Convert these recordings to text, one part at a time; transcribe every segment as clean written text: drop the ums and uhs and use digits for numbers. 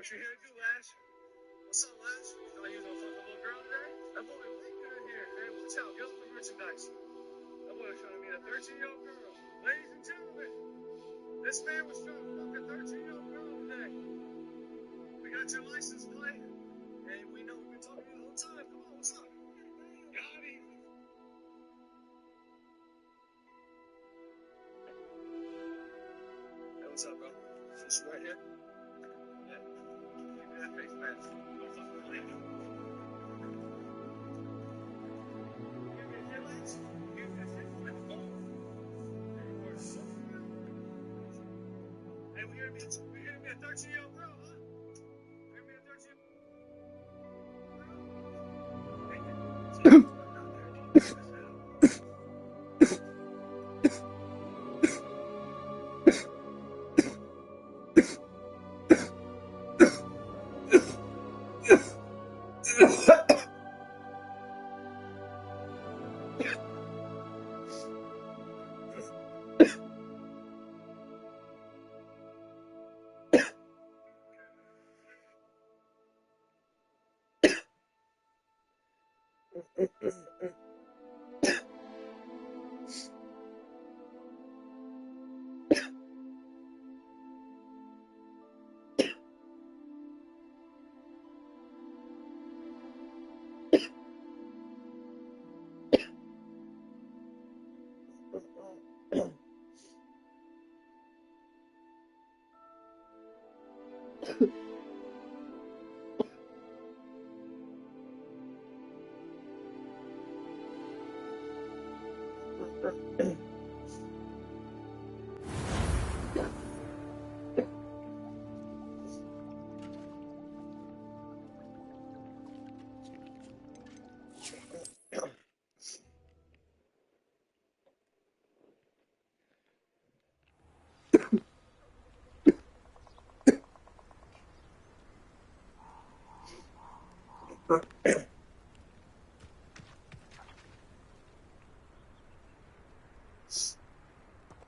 What you here to do, Lash? What's up, Lash? You thought you was gonna fuck a little girl today? That boy was late down here, man. Watch out, get the merchandise. That boy was trying to meet a 13-year-old girl. Ladies and gentlemen, this man was trying to fuck a 13-year-old girl today. We got your license plate, and we know we've been talking to you the whole time. Come on, what's up? Got him. Hey, what's up, bro? Just right here? Yeah. Give me that face mask. Don't fuck with me. Give me a headlights. Give me a headlights. Hey, we're so good. Hey, we hear me a 13-year-old girl, huh? We hear me a 13-year-old girl?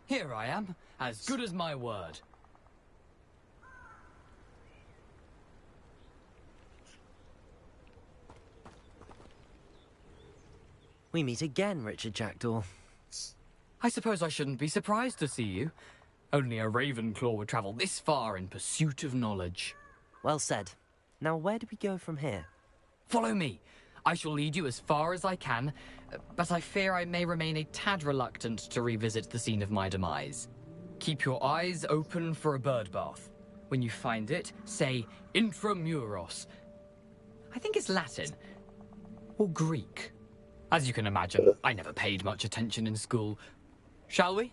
Here I am, as good as my word. We meet again, Richard Jackdaw. I suppose I shouldn't be surprised to see you. Only a Ravenclaw would travel this far in pursuit of knowledge. Well said. Now where do we go from here? Follow me. I shall lead you as far as I can, but I fear I may remain a tad reluctant to revisit the scene of my demise. Keep your eyes open for a bird bath. When you find it, say intramuros. I think it's Latin. Or Greek. As you can imagine, I never paid much attention in school. Shall we?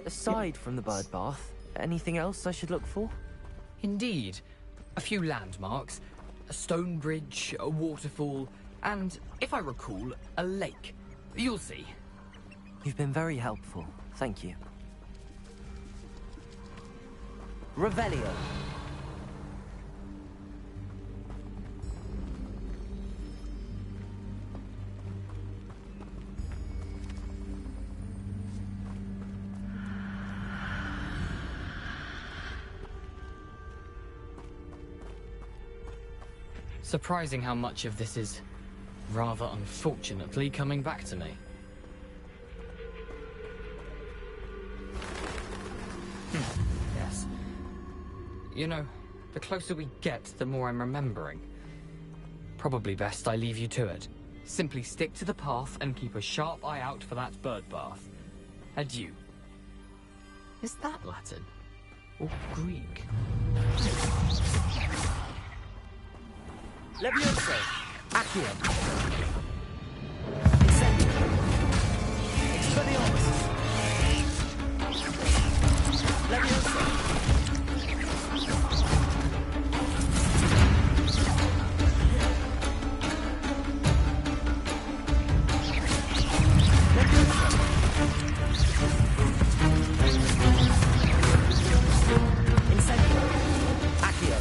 Aside from the bird bath, anything else I should look for? Indeed. A few landmarks, a stone bridge, a waterfall, and, if I recall, a lake. You'll see. You've been very helpful. Thank you. Revelio. Surprising how much of this is, rather unfortunately, coming back to me. Yes. You know, the closer we get, the more I'm remembering. Probably best I leave you to it. Simply stick to the path and keep a sharp eye out for that bird bath. Adieu. Is that Latin? Or Greek? Levioso. Accio. Incendio. Expelliarmus. Levioso. Incendio. Accio.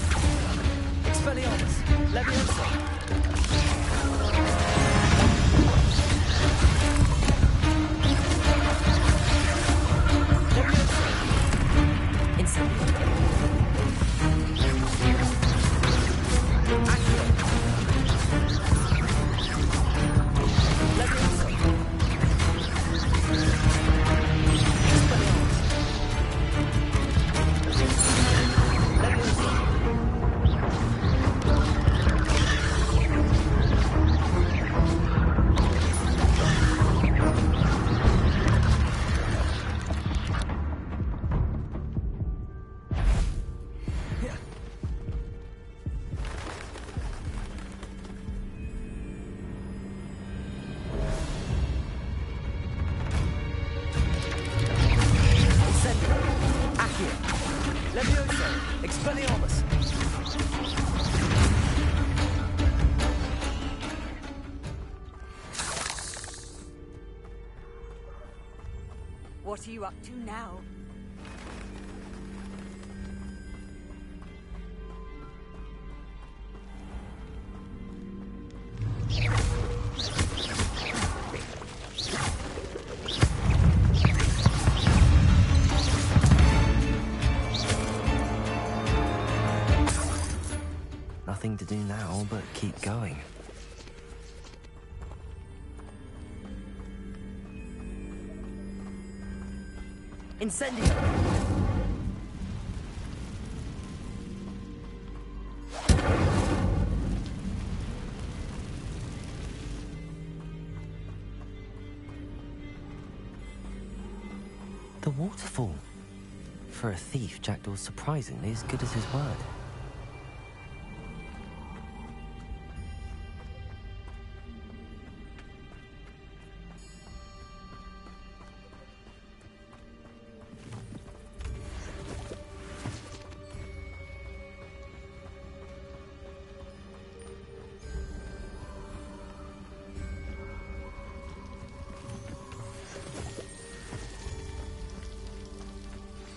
Expelliarmus. Levioso. What are you up to now? Nothing to do now but keep going. Incendio! The waterfall. For a thief, Jackdaw's surprisingly as good as his word.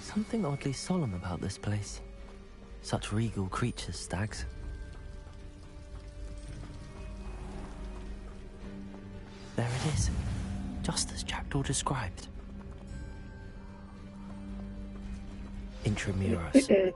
Something oddly solemn about this place. Such regal creatures, stags. There it is, just as Jackdaw described. Intramuros.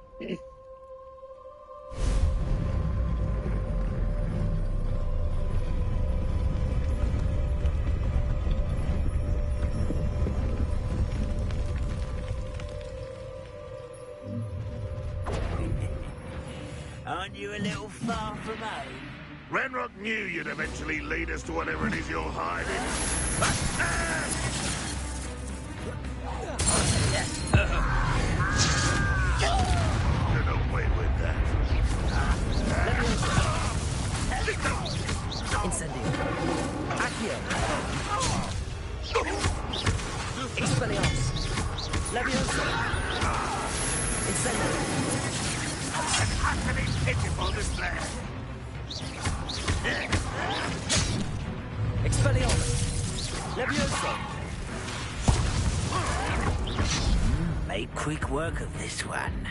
Aren't you a little far from home? Renrock knew you'd eventually lead us to whatever it is you're hiding. Get away with that. Incendio. Accio. Expelliarmus. Leviosa! Incendio! An utterly pitiful display. Expelliarmus! Leviosa! Make quick work of this one.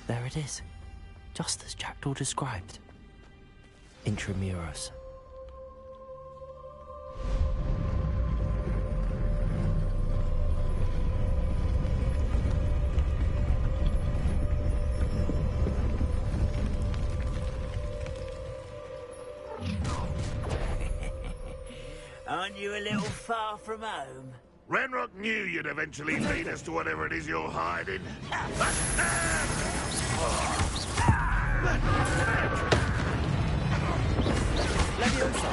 There it is, just as Jackdaw described. Intramuros. Aren't you a little far from home? Ranrock knew you'd eventually lead us to whatever it is you're hiding. Leviosa!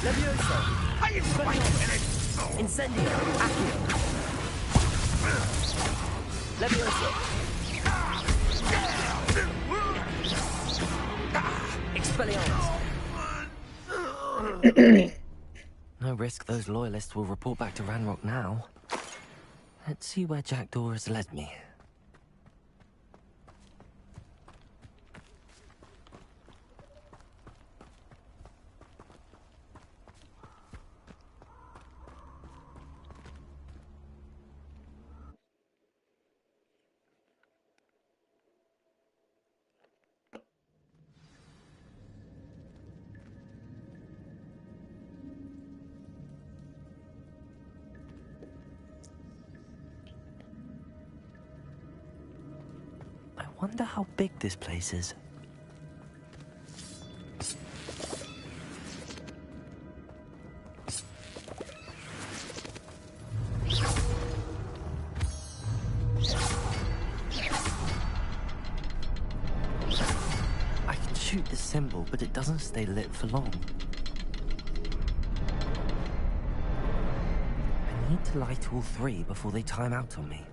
Leviosa! Incendio! Accio! Leviosa! Expelliarmus! No risk those loyalists will report back to Ranrock now. Let's see where Jackdaw has led me. I wonder how big this place is. I can shoot the symbol, but it doesn't stay lit for long. I need to light all three before they time out on me.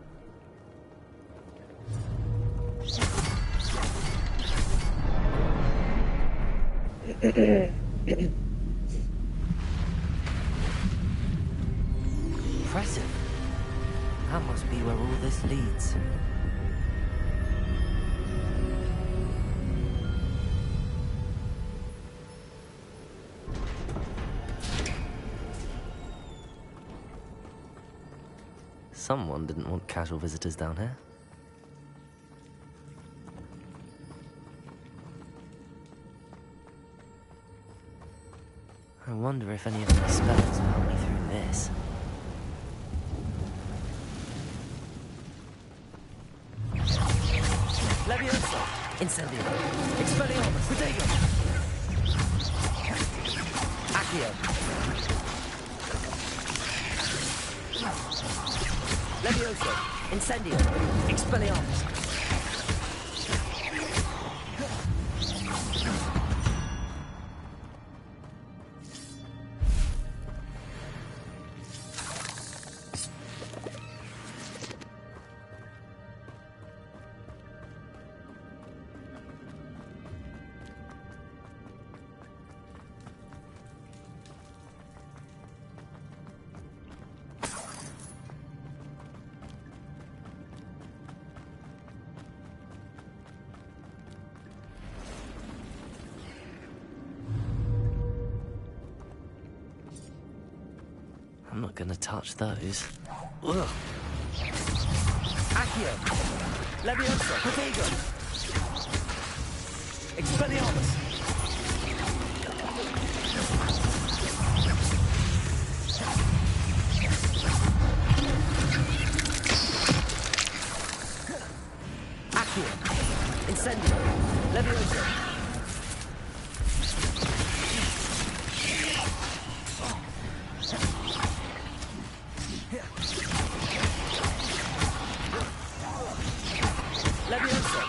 Impressive. That must be where all this leads. Someone didn't want casual visitors down here. I wonder if any of my spells will help me through this. Leviosa! Incendio! Expelliarmus! Protego! Accio! Leviosa! Incendio! Expelliarmus! I'm not gonna touch those. Ugh. Accio! Leviosa! Protego! Expelliarmus! Accio! Incendio! Leviosa! Leviosa!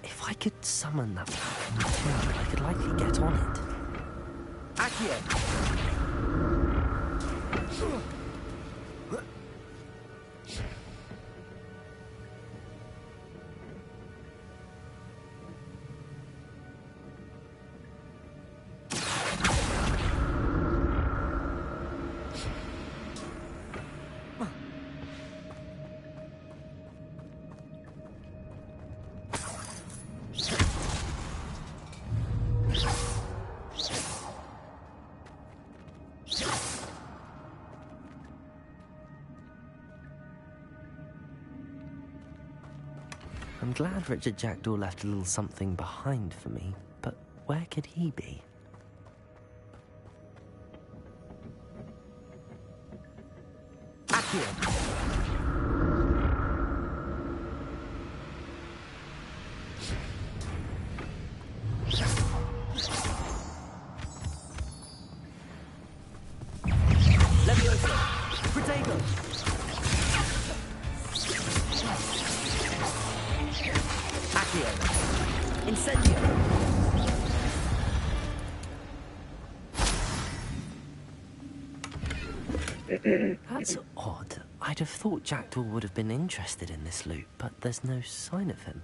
If I could summon that material, I could likely get on it. Accio! I'm glad Richard Jackdaw left a little something behind for me, but where could he be? Accio! Leviosa! Protego! Accio! Incendio! That's odd. I'd have thought Jackdaw would have been interested in this loot, but there's no sign of him.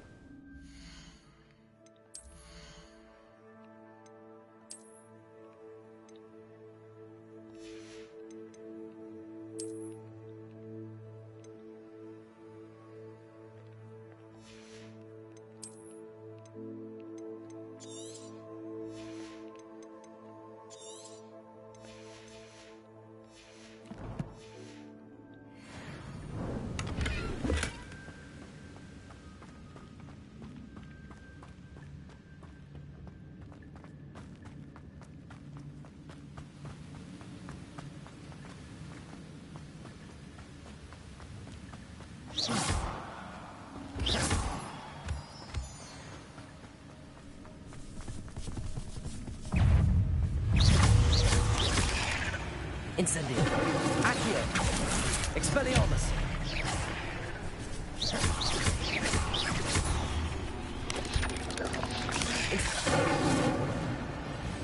Incendio. Accio. Expelliarmus.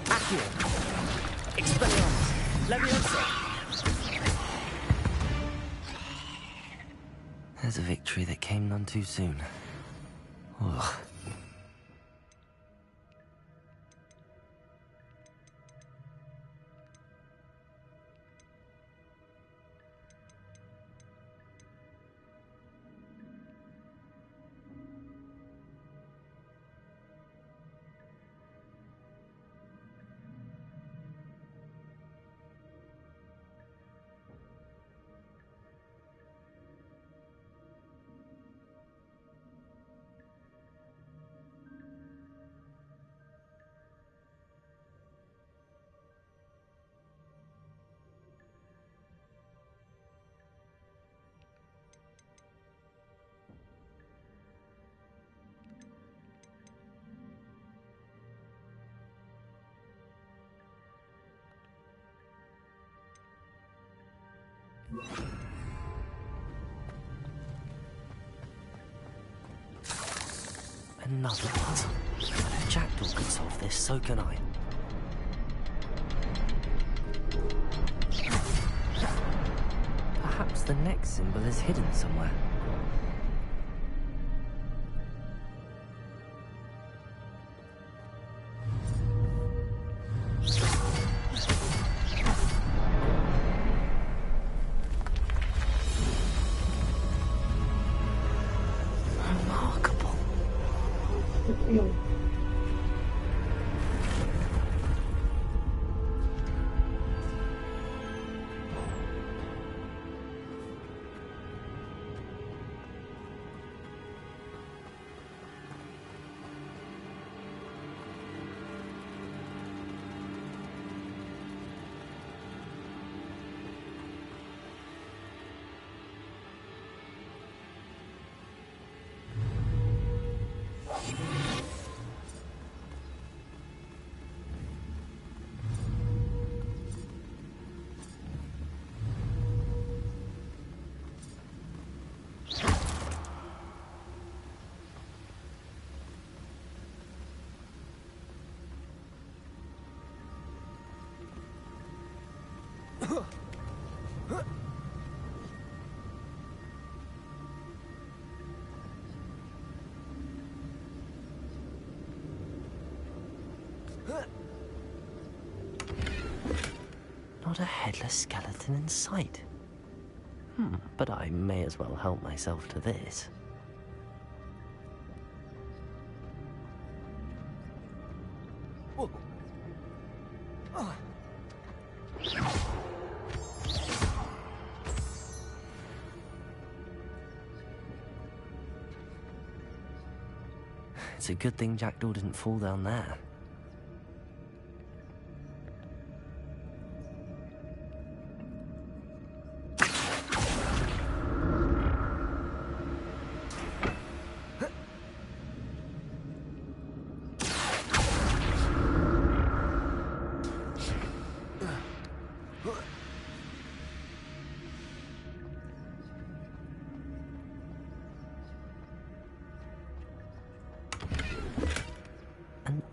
Accio. Expelliarmus. Leviosa. There's a victory that came none too soon. Ugh. Another puzzle. If Jackdaw can solve this, so can I. Perhaps the next symbol is hidden somewhere. Not a headless skeleton in sight. But I may as well help myself to this. It's a good thing Jackdaw didn't fall down there.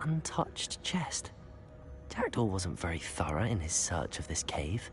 Untouched chest. Jackdaw wasn't very thorough in his search of this cave.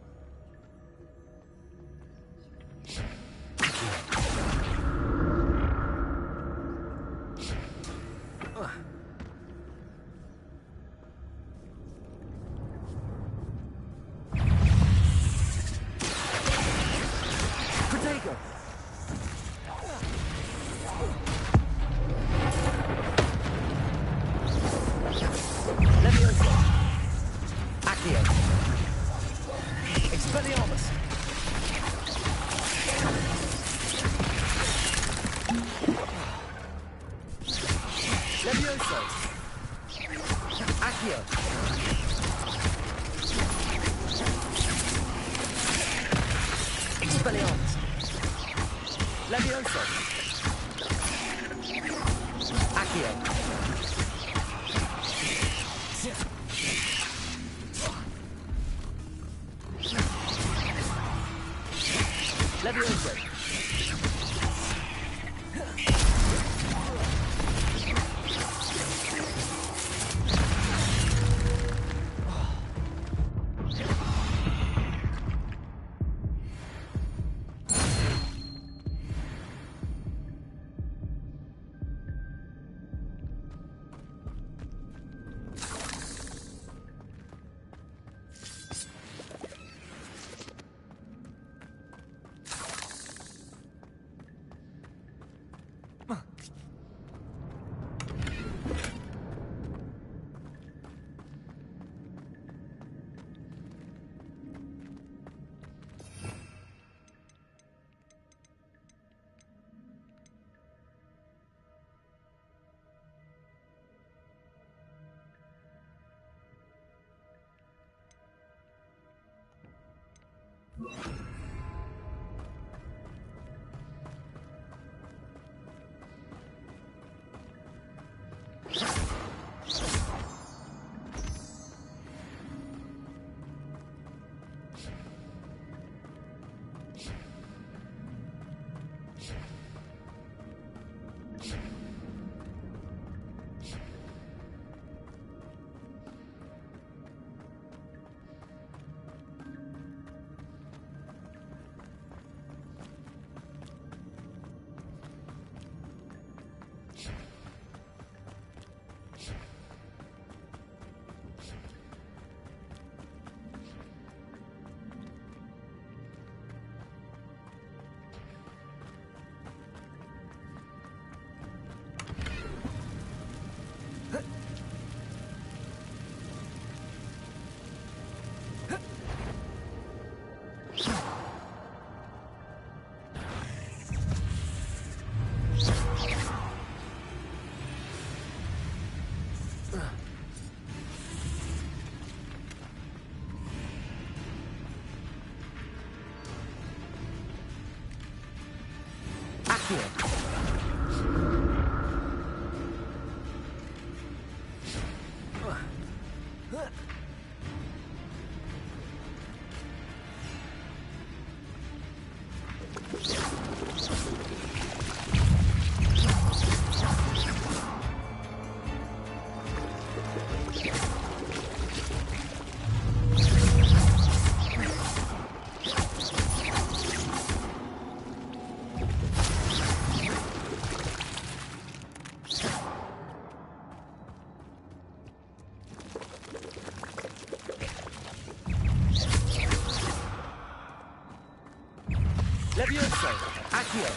Levioso! Accio!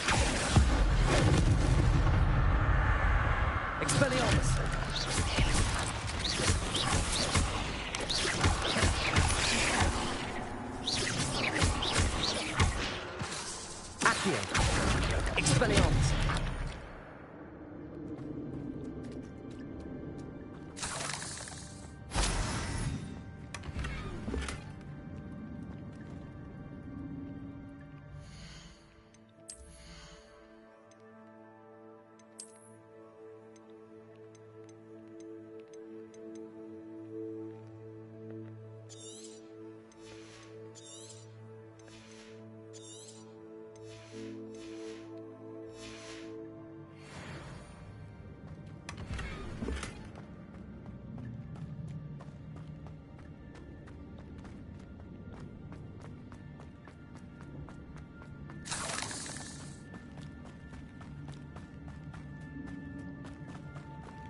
Expelliarmus! Accio! Expelliarmus!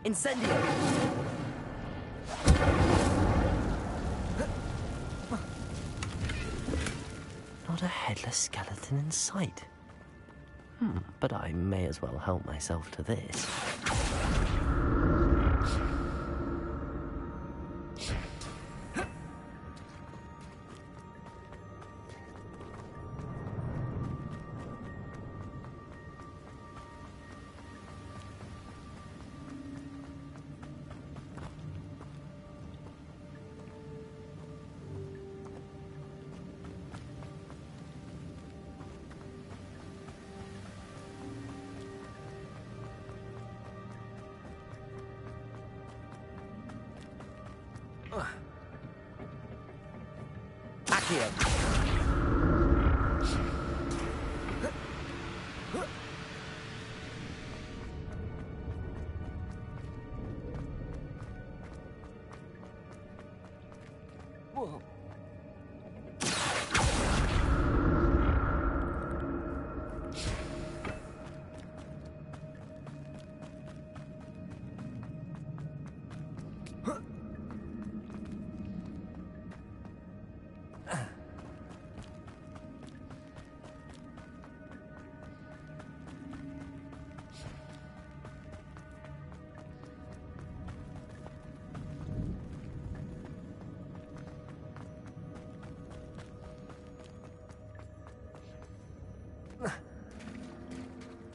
Incendio! Not a headless skeleton in sight. But I may as well help myself to this. Accio! Whoa.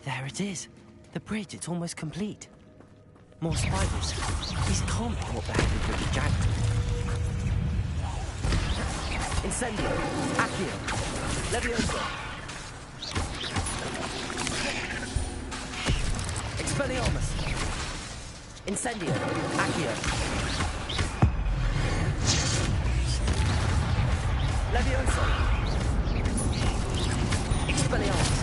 There it is. The bridge, it's almost complete. More spiders. These can't be what the heck is Richard Jackson. Incendio. Accio. Levioso. Expelliarmus. Incendio. Accio. Levioso. Expelliarmus.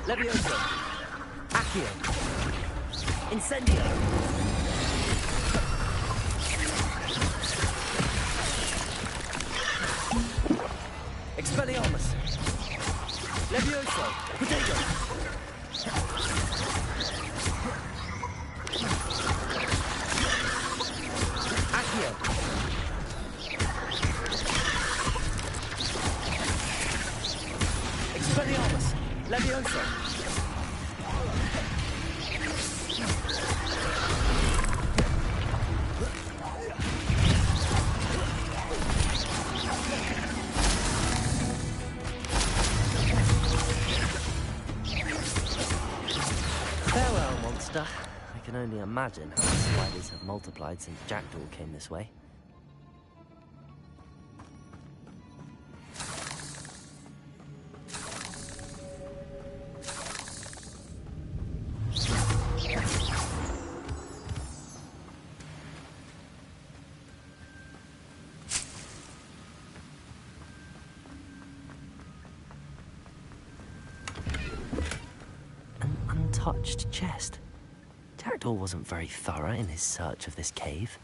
Levioso. Accio. Incendio. Expelliarmus. Levioso. Potato. Accio. Expelliarmus. Levioso. Farewell, monster. I can only imagine how the spiders have multiplied since Jackdaw came this way. Untouched chest. Jackdaw wasn't very thorough in his search of this cave.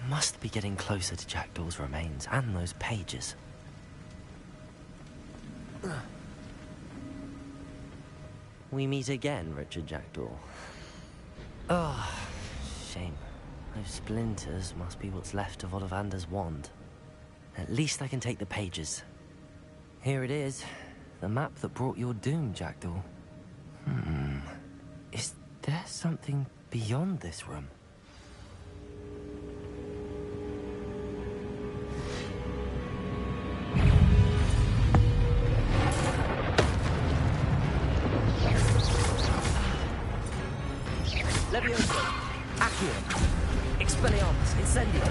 Must be getting closer to Jackdaw's remains and those pages. We meet again, Richard Jackdaw. Ah, shame. Those splinters must be what's left of Ollivander's wand. At least I can take the pages. Here it is. The map that brought your doom, Jackdaw. Is there something beyond this room? Levioso. Accio. Expelliarmus. Incendio.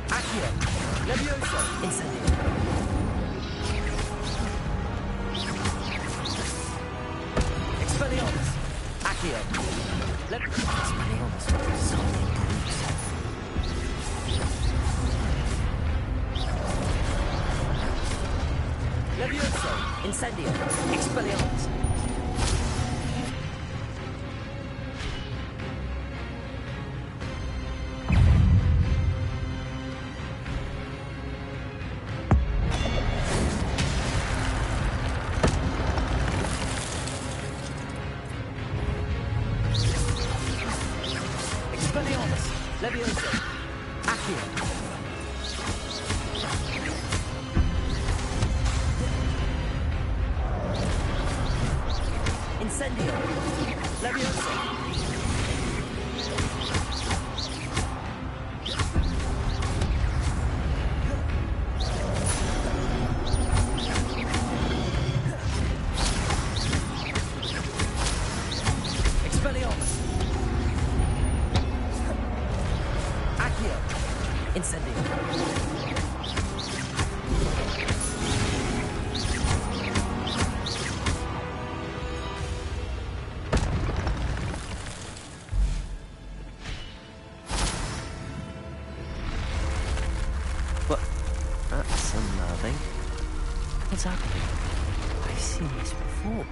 Accio. Levioso. Incendio. Expelliarmus. Accio. Expelliarmus. Something proves. Levioso. Incendio. Expelliarmus. Expelliarmus. Levioso. Accio. Incendio! Leviosa! Expelliarmus! Accio! Incendio! That's unnerving. What's happening? I've seen this before.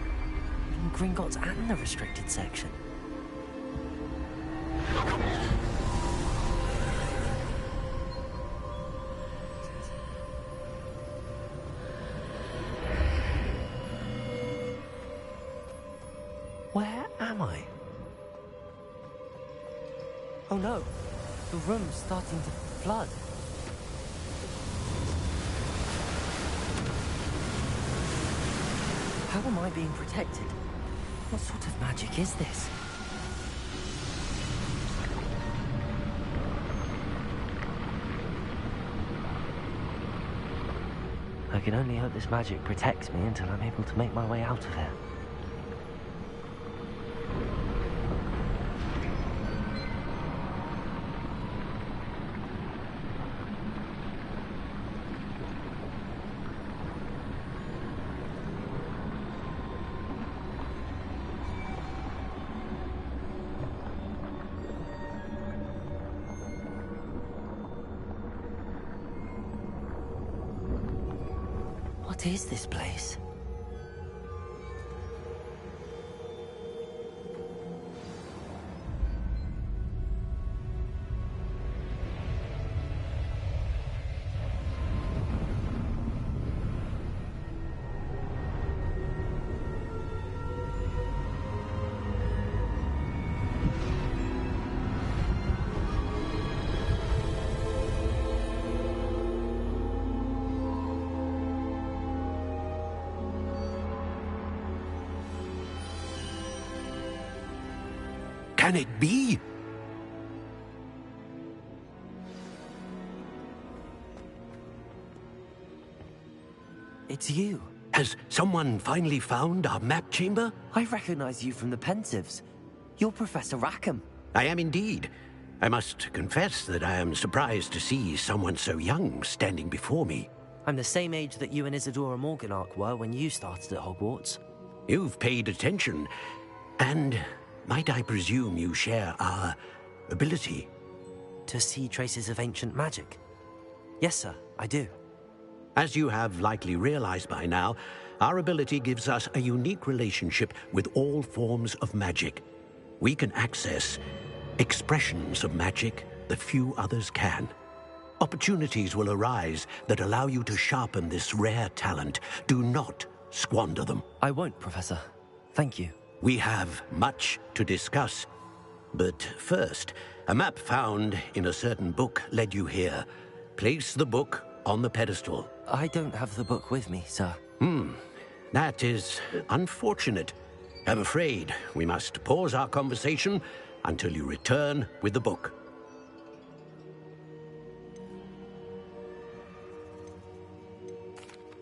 In Gringotts and the restricted section. Where am I? Oh no, the room's starting to flood. How am I being protected? What sort of magic is this? I can only hope this magic protects me until I'm able to make my way out of here. What is this place? Can it be? It's you. Has someone finally found our map chamber? I recognize you from the Pensives. You're Professor Rackham. I am indeed. I must confess that I am surprised to see someone so young standing before me. I'm the same age that you and Isadora Morganach were when you started at Hogwarts. You've paid attention, and might I presume you share our ability? To see traces of ancient magic? Yes, sir, I do. As you have likely realized by now, our ability gives us a unique relationship with all forms of magic. We can access expressions of magic that few others can. Opportunities will arise that allow you to sharpen this rare talent. Do not squander them. I won't, Professor. Thank you. We have much to discuss. But first, a map found in a certain book led you here. Place the book on the pedestal. I don't have the book with me, sir. That is unfortunate. I'm afraid we must pause our conversation until you return with the book.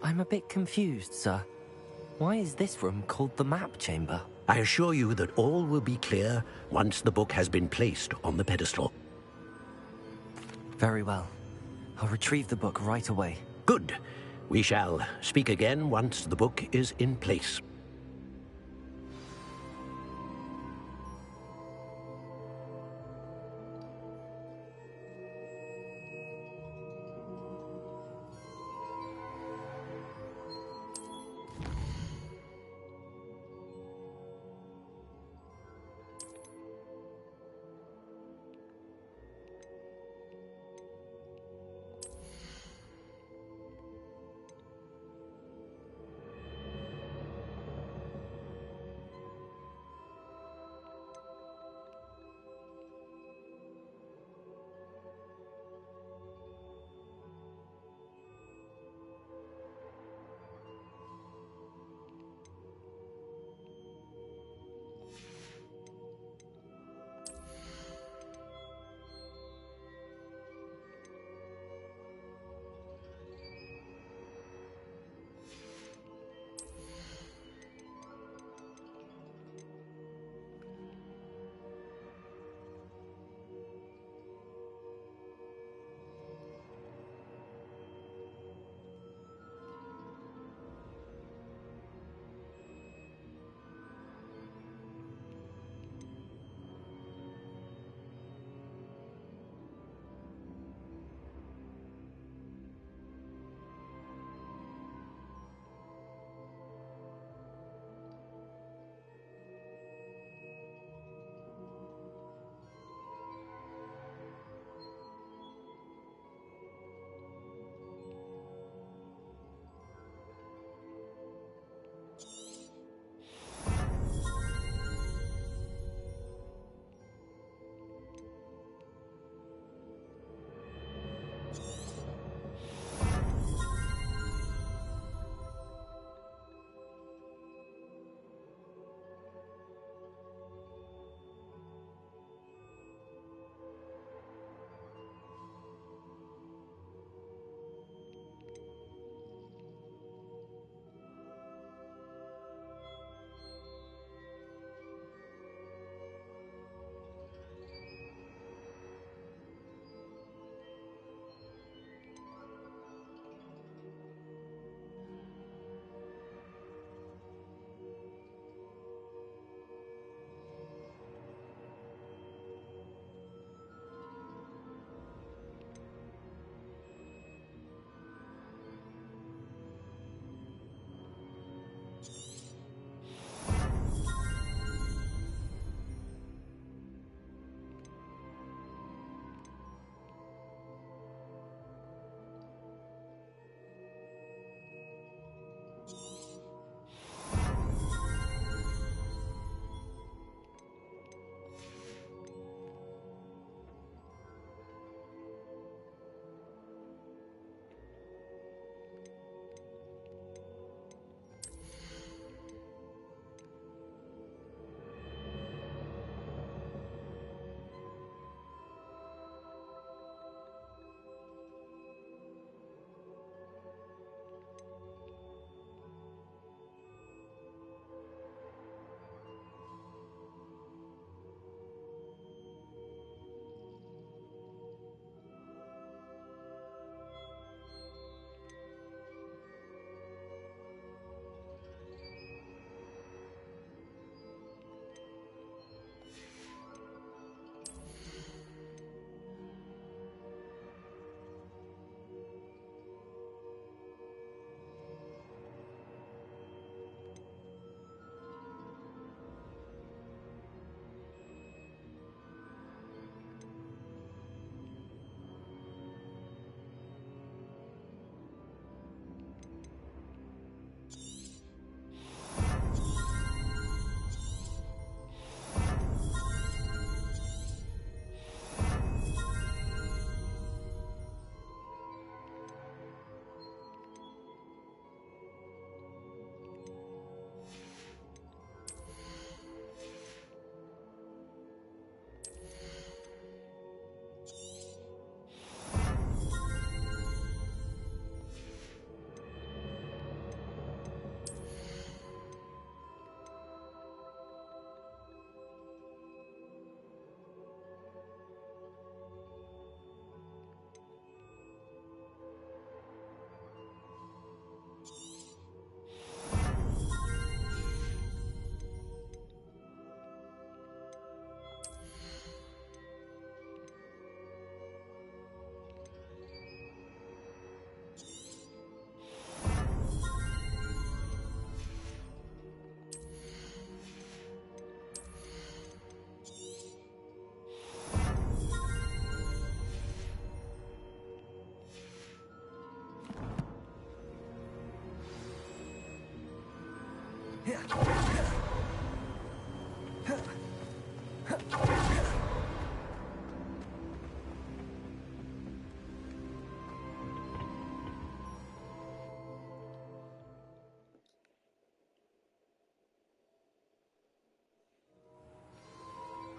I'm a bit confused, sir. Why is this room called the map chamber? I assure you that all will be clear once the book has been placed on the pedestal. Very well. I'll retrieve the book right away. Good. We shall speak again once the book is in place.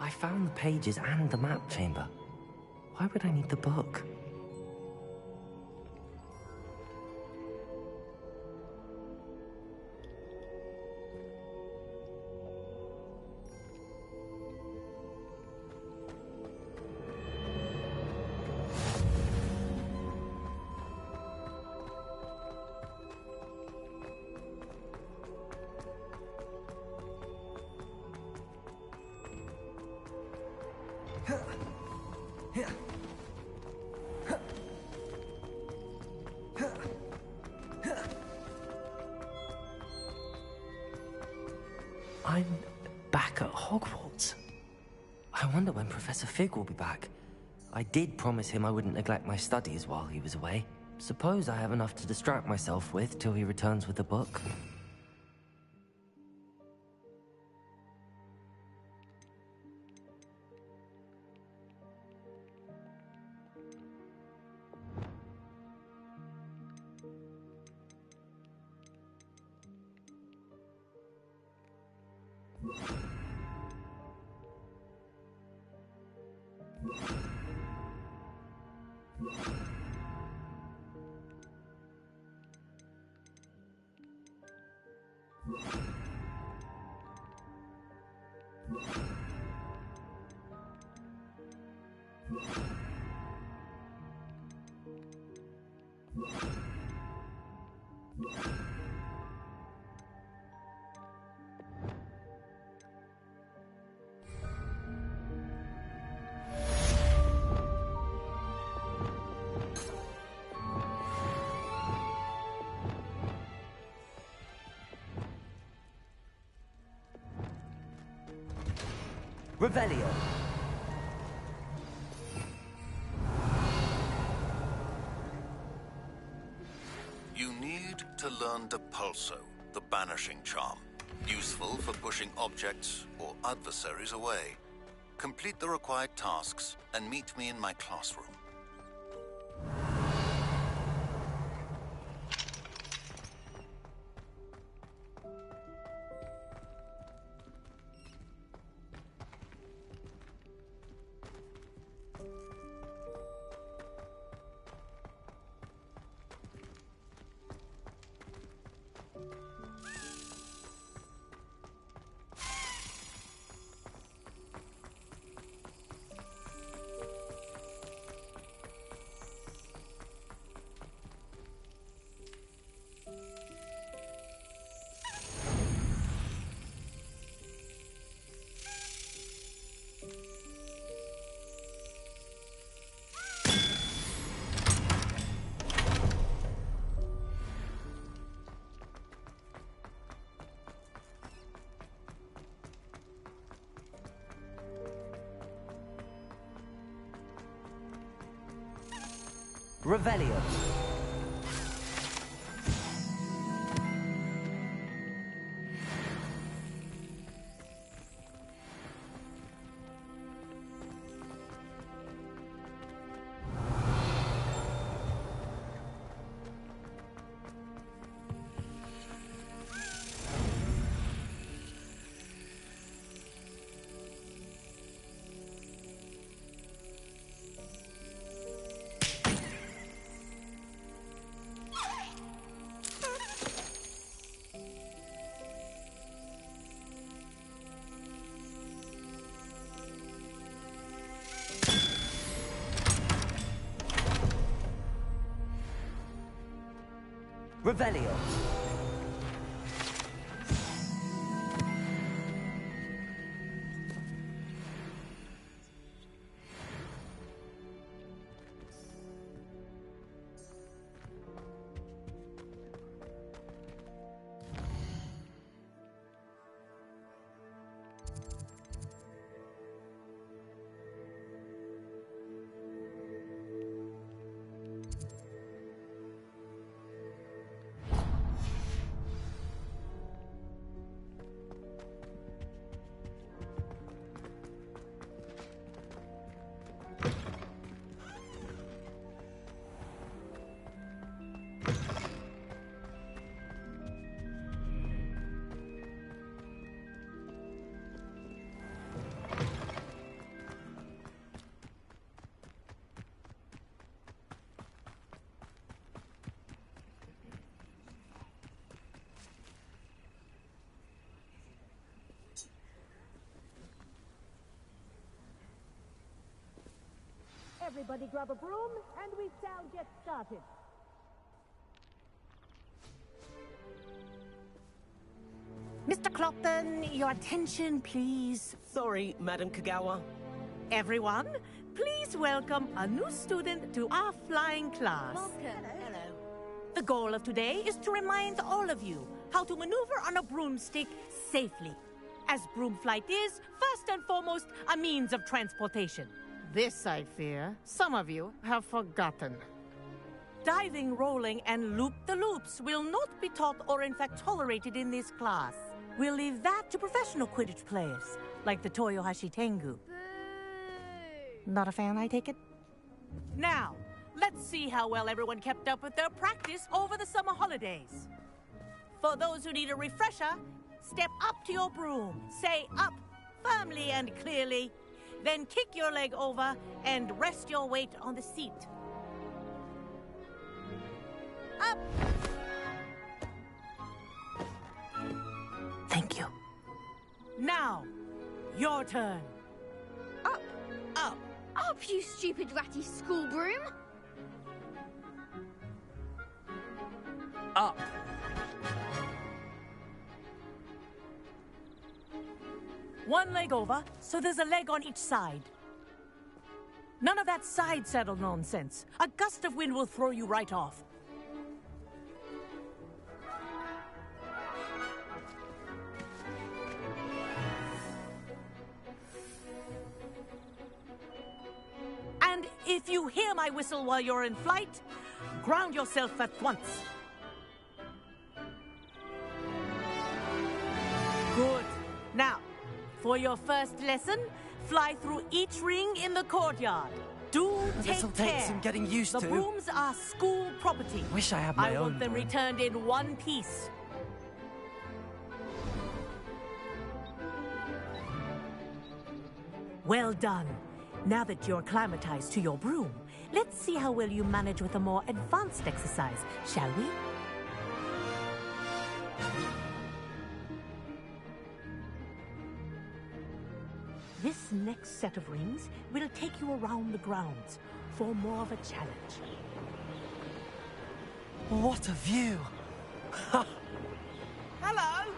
I found the pages and the map chamber. Why would I need the book? I'm back at Hogwarts. I wonder when Professor Fig will be back. I did promise him I wouldn't neglect my studies while he was away. Suppose I have enough to distract myself with till he returns with the book. Revelio. You need to learn Depulso, the banishing charm. Useful for pushing objects or adversaries away. Complete the required tasks and meet me in my classroom. Revelio. Revelio. Everybody grab a broom, and we shall get started. Mr. Clopton, your attention, please. Sorry, Madam Kagawa. Everyone, please welcome a new student to our flying class. Welcome. Hello. The goal of today is to remind all of you how to maneuver on a broomstick safely, as broom flight is, first and foremost, a means of transportation. This, I fear, some of you have forgotten. Diving, rolling, and loop-the-loops will not be taught or in fact tolerated in this class. We'll leave that to professional Quidditch players, like the Toyohashi Tengu. Boo! Not a fan, I take it? Now, let's see how well everyone kept up with their practice over the summer holidays. For those who need a refresher, step up to your broom, say up firmly and clearly, then kick your leg over and rest your weight on the seat. Up! Thank you. Now, your turn. Up! Up! Up, you stupid ratty school broom! Up! One leg over, so there's a leg on each side. None of that side saddle nonsense. A gust of wind will throw you right off. And if you hear my whistle while you're in flight, ground yourself at once. Good. Now, for your first lesson, fly through each ring in the courtyard. Do This'll take take care. some getting used The to. brooms are school property. Wish I had my I own want them broom. returned in one piece. Well done. Now that you're acclimatized to your broom, let's see how well you manage with a more advanced exercise, shall we? This next set of rings will take you around the grounds for more of a challenge. What a view! Hello!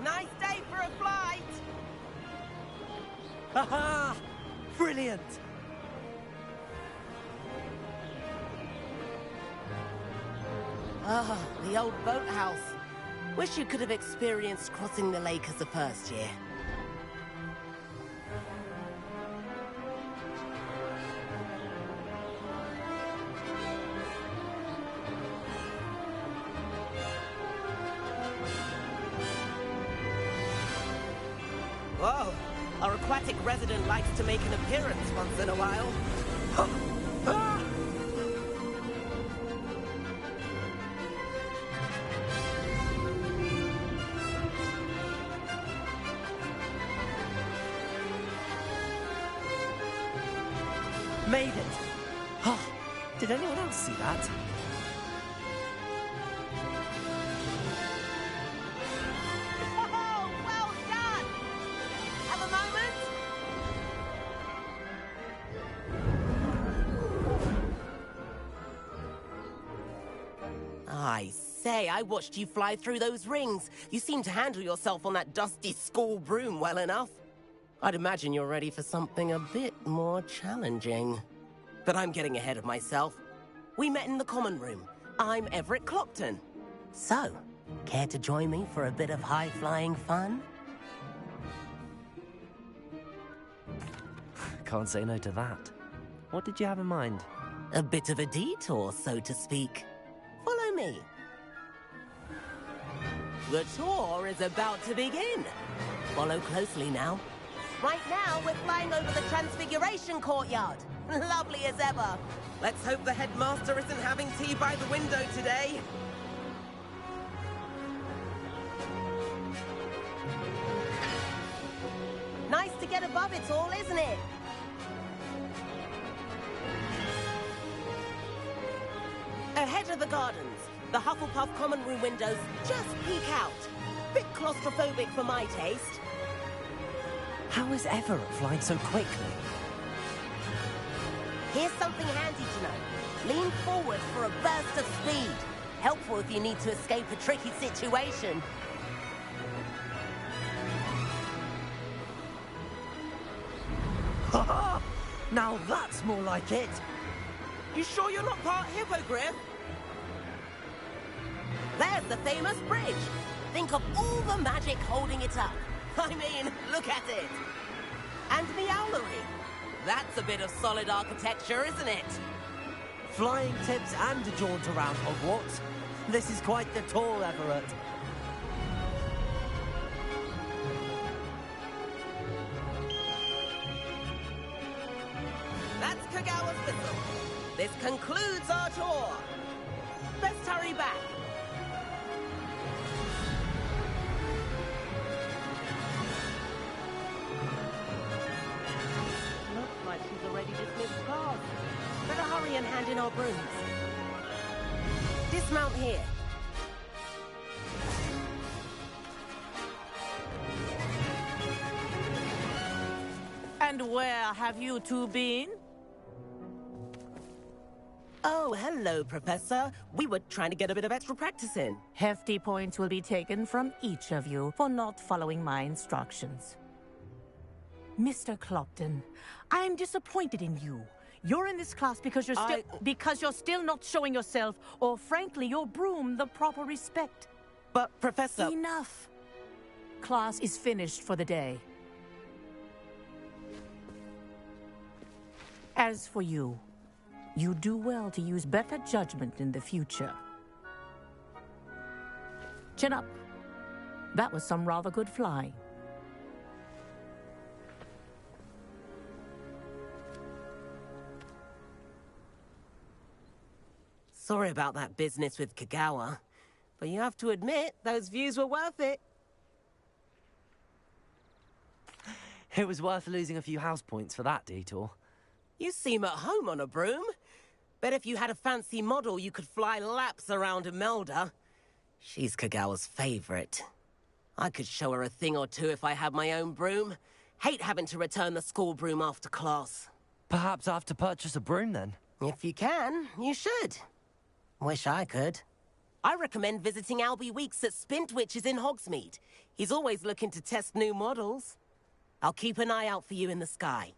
Nice day for a flight! Haha! Brilliant! Ah, the old boathouse. Wish you could have experienced crossing the lake as a first year. Whoa! Our aquatic resident likes to make an appearance once in a while. Made it! Oh, did anyone else see that? Oh, well done! Have a moment? I say, I watched you fly through those rings. You seem to handle yourself on that dusty school broom well enough. I'd imagine you're ready for something a bit more challenging. But I'm getting ahead of myself. We met in the common room. I'm Everett Clopton. So, care to join me for a bit of high-flying fun? Can't say no to that. What did you have in mind? A bit of a detour, so to speak. Follow me. The tour is about to begin. Follow closely now. Right now, we're flying over the Transfiguration Courtyard. Lovely as ever. Let's hope the headmaster isn't having tea by the window today. Nice to get above it all, isn't it? Ahead of the gardens, the Hufflepuff common room windows just peek out. Bit claustrophobic for my taste. How is Everett flying so quickly? Here's something handy to know. Lean forward for a burst of speed. Helpful if you need to escape a tricky situation. Ha! Now that's more like it. You sure you're not part hippogriff? There's the famous bridge. Think of all the magic holding it up. I mean, look at it. And Meowlery. That's a bit of solid architecture, isn't it? Flying tips and a jaunt around Hogwarts. This is quite the tour, Everett. That's Kagawa's whistle. This concludes our tour. Best hurry back. Looks like she's already dismissed class. Better hurry and hand in our brooms. Dismount here. And where have you two been? Oh, hello, Professor. We were trying to get a bit of extra practice in. Hefty points will be taken from each of you for not following my instructions. Mr. Clopton, I am disappointed in you. You're in this class because you're still not showing yourself, or frankly, your broom the proper respect. But, Professor... Enough. Class is finished for the day. As for you, you do well to use better judgment in the future. Chin up. That was some rather good flying. Sorry about that business with Kagawa, but you have to admit, those views were worth it. It was worth losing a few house points for that detour. You seem at home on a broom. Bet if you had a fancy model, you could fly laps around Imelda. She's Kagawa's favorite. I could show her a thing or two if I had my own broom. Hate having to return the school broom after class. Perhaps I have to purchase a broom then. If you can, you should. Wish I could. I recommend visiting Albie Weeks at Spintwitches in Hogsmeade. He's always looking to test new models. I'll keep an eye out for you in the sky.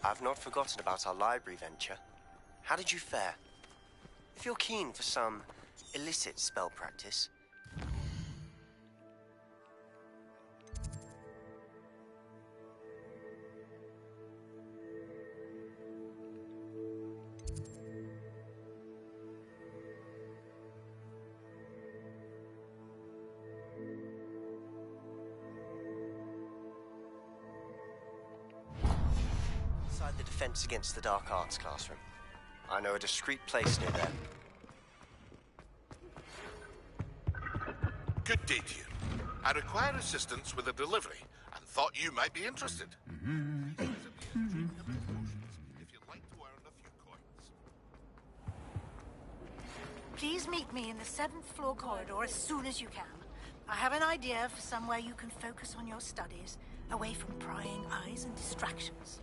I've not forgotten about our library venture. How did you fare? If you're keen for some illicit spell practice... Inside the defense against the dark arts classroom. I know a discreet place near there. Good day to you. I require assistance with a delivery and thought you might be interested. If you'd like to earn a few coins. Please meet me in the 7th floor corridor as soon as you can. I have an idea for somewhere you can focus on your studies, away from prying eyes and distractions.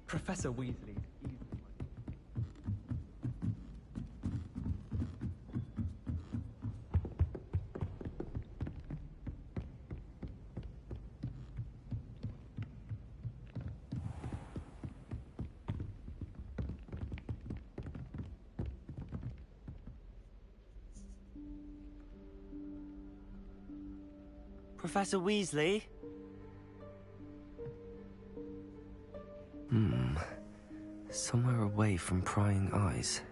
Professor Weasley. Professor Weasley? Somewhere away from prying eyes.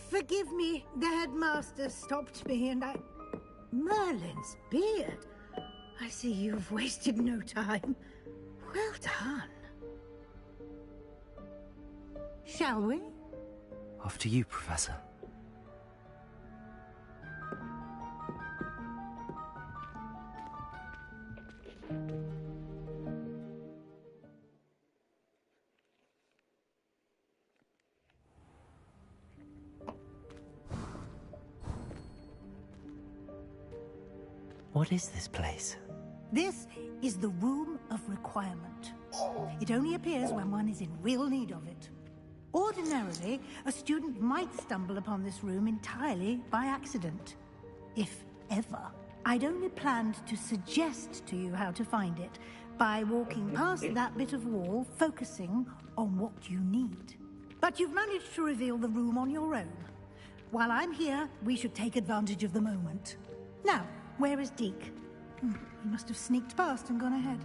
Forgive me, the headmaster stopped me and I... Merlin's beard. I see you've wasted no time. Well done. Shall we? After you, Professor. What is this place? This is the Room of Requirement. It only appears when one is in real need of it. Ordinarily, a student might stumble upon this room entirely by accident. If ever. I'd only planned to suggest to you how to find it by walking past that bit of wall, focusing on what you need. But you've managed to reveal the room on your own. While I'm here, we should take advantage of the moment. Now, where is Deke? He must have sneaked past and gone ahead.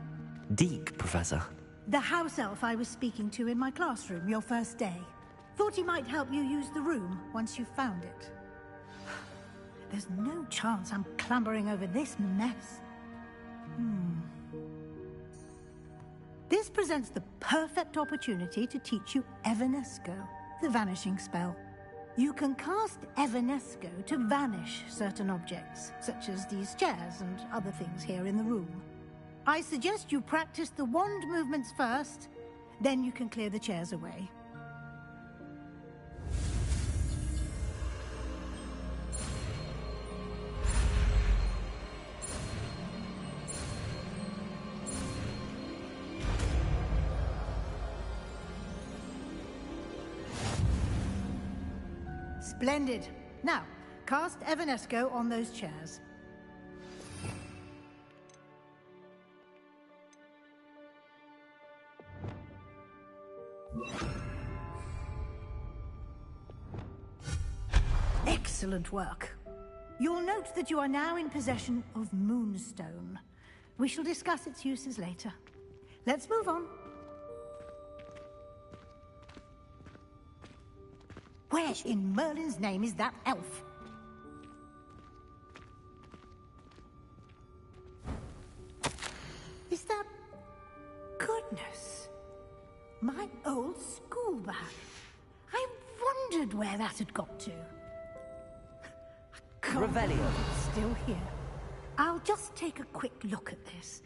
Deke, Professor. The house elf I was speaking to in my classroom your first day. Thought he might help you use the room once you found it. There's no chance I'm clambering over this mess. This presents the perfect opportunity to teach you Evanesco, the vanishing spell. You can cast Evanesco to vanish certain objects, such as these chairs and other things here in the room. I suggest you practice the wand movements first, then you can clear the chairs away. Splendid. Now, cast Evanesco on those chairs. Excellent work. You'll note that you are now in possession of Moonstone. We shall discuss its uses later. Let's move on. Where in Merlin's name is that elf? I wondered where that had got to. Revelio. Still here. I'll just take a quick look at this.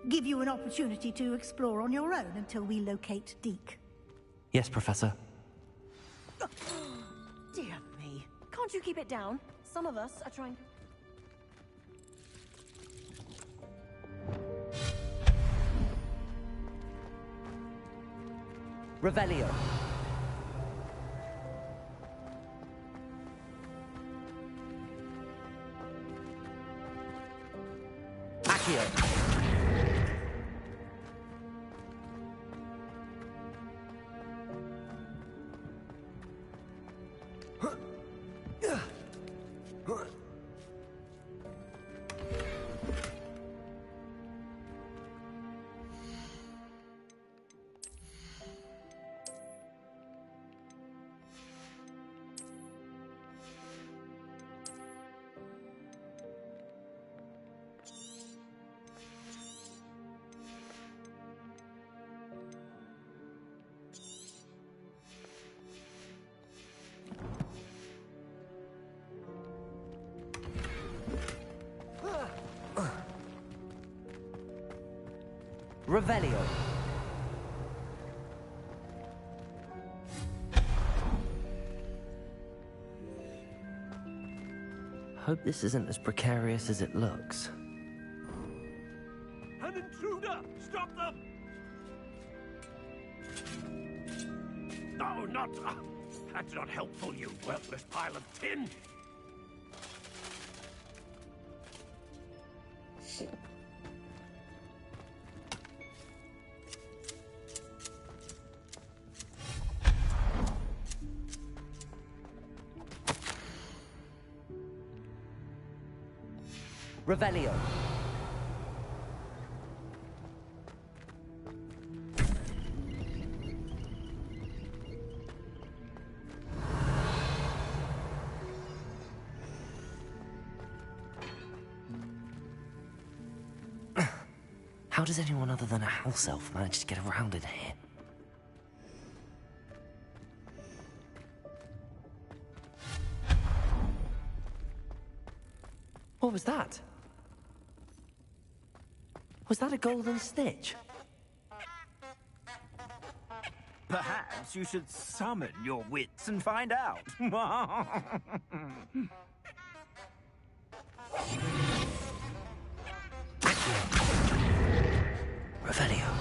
Give you an opportunity to explore on your own until we locate Deke. Yes, Professor. Dear me. Can't you keep it down? Some of us are trying... Revelio. Accio. Revelio. Hope this isn't as precarious as it looks. An intruder! Stop them! No, not... that's not helpful, you worthless pile of tin! Revelio. How does anyone other than a house elf manage to get around in here? What was that? Was that a golden stitch? Perhaps you should summon your wits and find out. Revelio.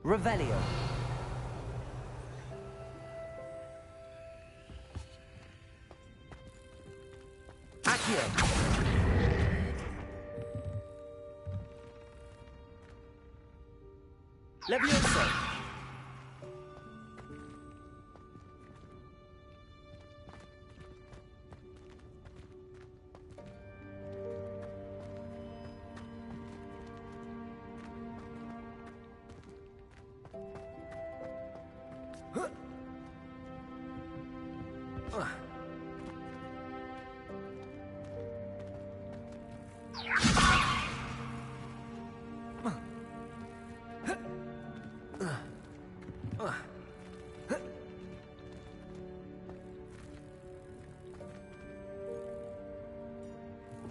Revelio. Accio. Levioso.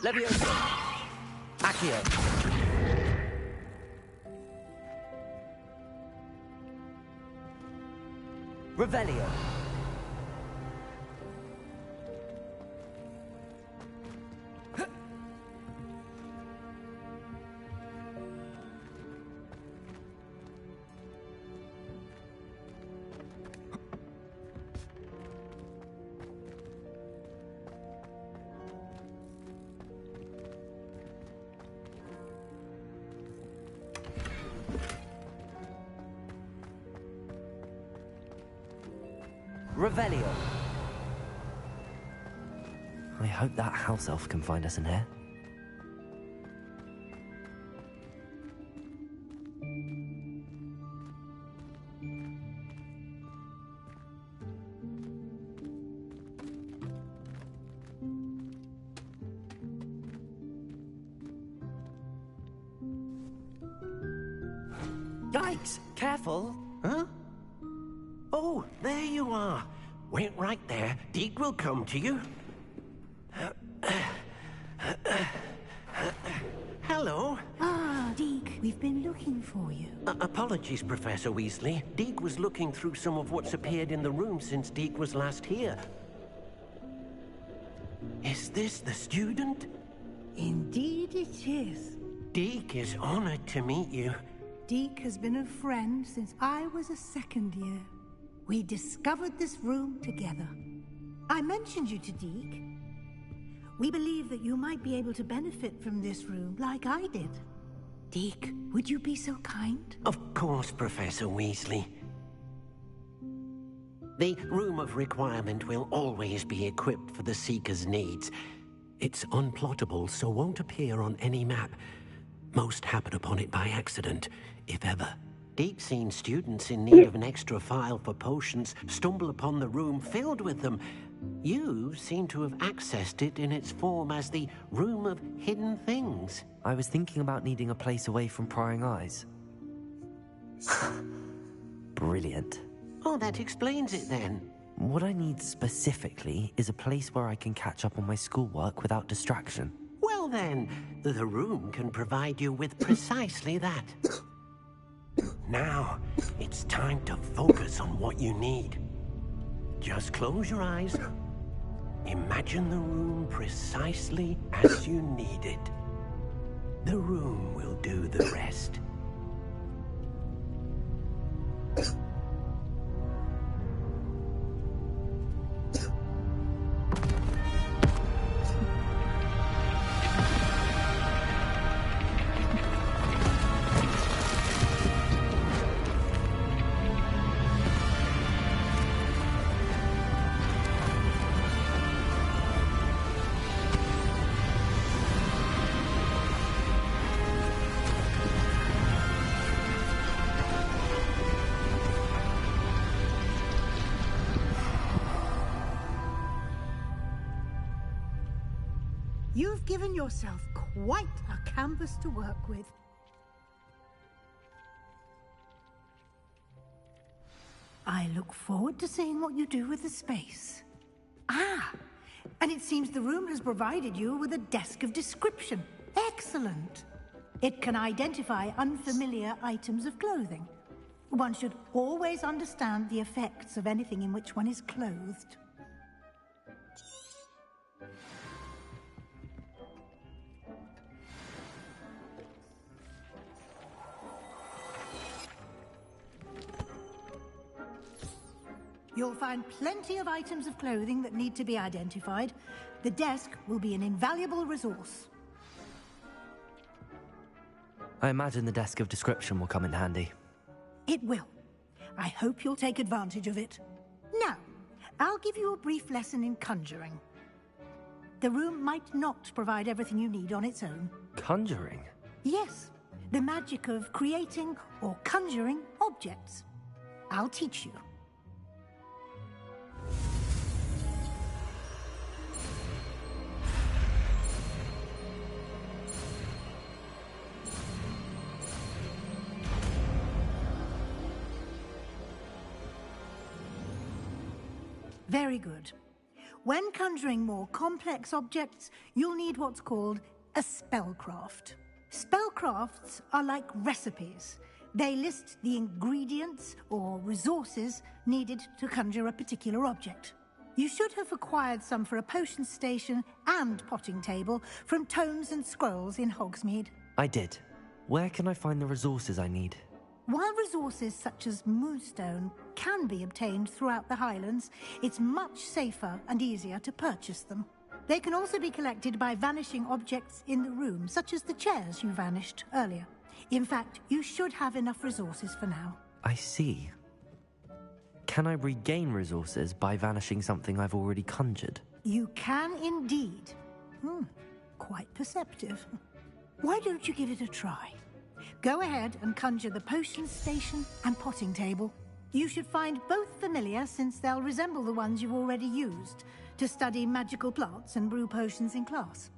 Levioso. Accio. Revelio. Revelio. I hope that house elf can find us in here. Yikes! Careful! Huh? Oh, there you are. Wait right there. Deke will come to you. Hello. Ah, Deke, we've been looking for you. Apologies, Professor Weasley. Deke was looking through some of what's appeared in the room since Deke was last here. Is this the student? Indeed it is. Deke is honored to meet you. Deke has been a friend since I was a second year. We discovered this room together. I mentioned you to Deke. We believe that you might be able to benefit from this room like I did. Deke, would you be so kind? Of course, Professor Weasley. The Room of Requirement will always be equipped for the Seeker's needs. It's unplottable, so won't appear on any map. Most happen upon it by accident, if ever. Deke's seen students in need of an extra file for potions stumble upon the room filled with them. You seem to have accessed it in its form as the Room of Hidden Things. I was thinking about needing a place away from prying eyes. Brilliant. Oh, that explains it then. What I need specifically is a place where I can catch up on my schoolwork without distraction. Well then, the room can provide you with precisely that. Now, it's time to focus on what you need. Just close your eyes. Imagine the room precisely as you need it. The room will do the rest. You've given yourself quite a canvas to work with. I look forward to seeing what you do with the space. Ah, and it seems the room has provided you with a desk of description. Excellent. It can identify unfamiliar items of clothing. One should always understand the effects of anything in which one is clothed. You'll find plenty of items of clothing that need to be identified. The desk will be an invaluable resource. I imagine the desk of description will come in handy. It will. I hope you'll take advantage of it. Now, I'll give you a brief lesson in conjuring. The room might not provide everything you need on its own. Conjuring? Yes, the magic of creating or conjuring objects. I'll teach you. Very good. When conjuring more complex objects, you'll need what's called a spellcraft. Spellcrafts are like recipes. They list the ingredients or resources needed to conjure a particular object. You should have acquired some for a potion station and potting table from tomes and scrolls in Hogsmeade. I did. Where can I find the resources I need? While resources such as moonstone can be obtained throughout the Highlands, it's much safer and easier to purchase them. They can also be collected by vanishing objects in the room, such as the chairs you vanished earlier. In fact, you should have enough resources for now. I see. Can I regain resources by vanishing something I've already conjured? You can indeed. Quite perceptive. Why don't you give it a try? Go ahead and conjure the potion station and potting table. You should find both familiar, since they'll resemble the ones you've already used to study magical plants and brew potions in class.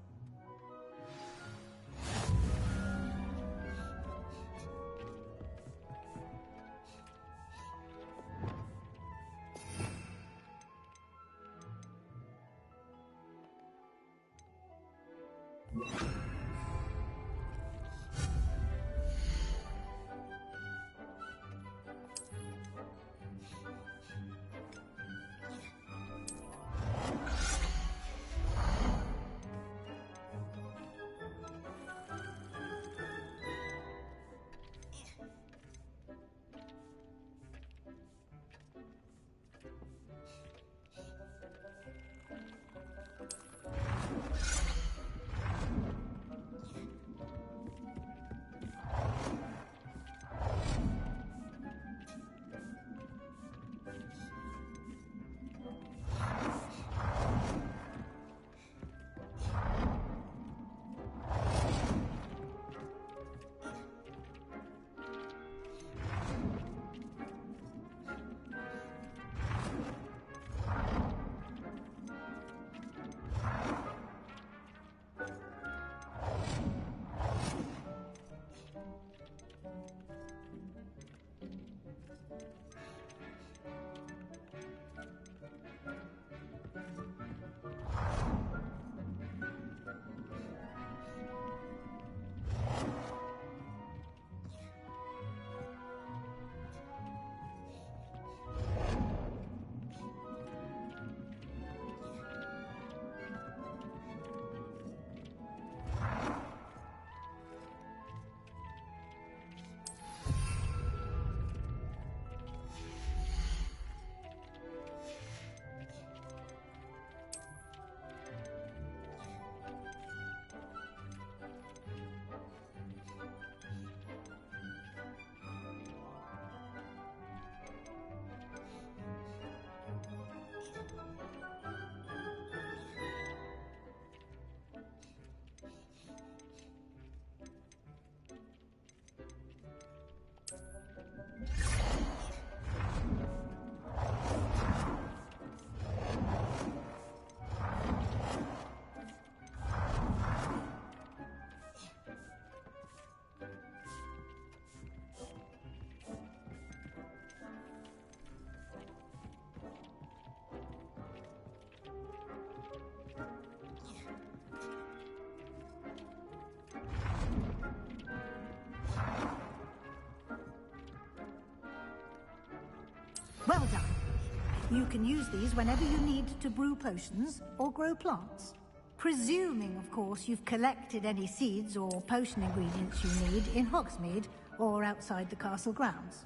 Well done. You can use these whenever you need to brew potions or grow plants. Presuming, of course, you've collected any seeds or potion ingredients you need in Hogsmeade or outside the castle grounds.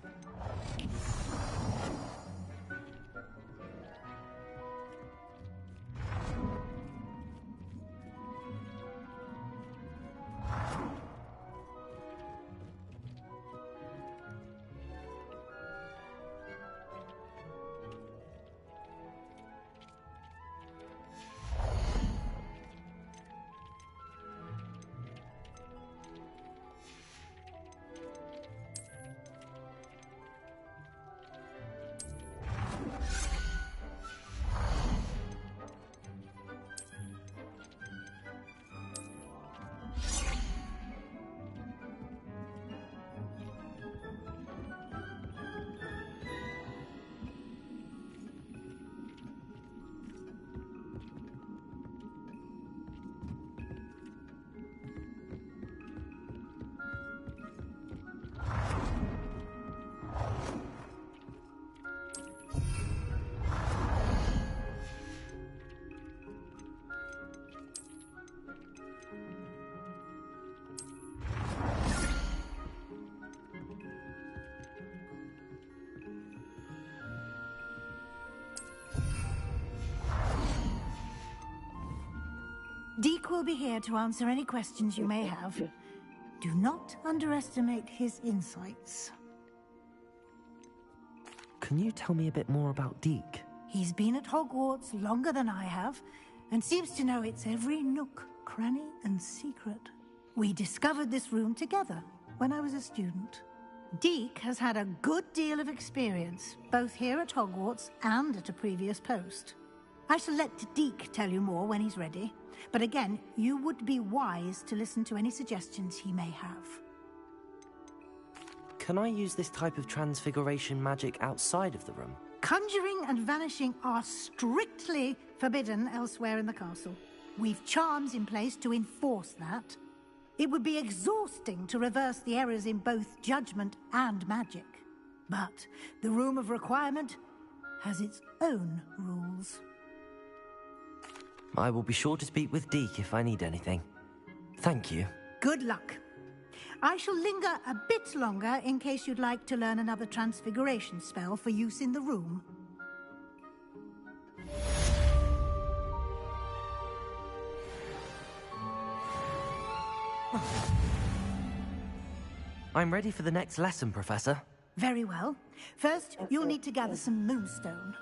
Deke will be here to answer any questions you may have. Do not underestimate his insights. Can you tell me a bit more about Deke? He's been at Hogwarts longer than I have, and seems to know its every nook, cranny, and secret. We discovered this room together when I was a student. Deke has had a good deal of experience, both here at Hogwarts and at a previous post. I shall let Deke tell you more when he's ready, but again, you would be wise to listen to any suggestions he may have. Can I use this type of transfiguration magic outside of the room? Conjuring and vanishing are strictly forbidden elsewhere in the castle. We've charms in place to enforce that. It would be exhausting to reverse the errors in both judgment and magic. But the Room of Requirement has its own rules. I will be sure to speak with Deke if I need anything. Thank you. Good luck. I shall linger a bit longer in case you'd like to learn another transfiguration spell for use in the room. I'm ready for the next lesson, Professor. Very well. First, you'll need to gather some moonstone.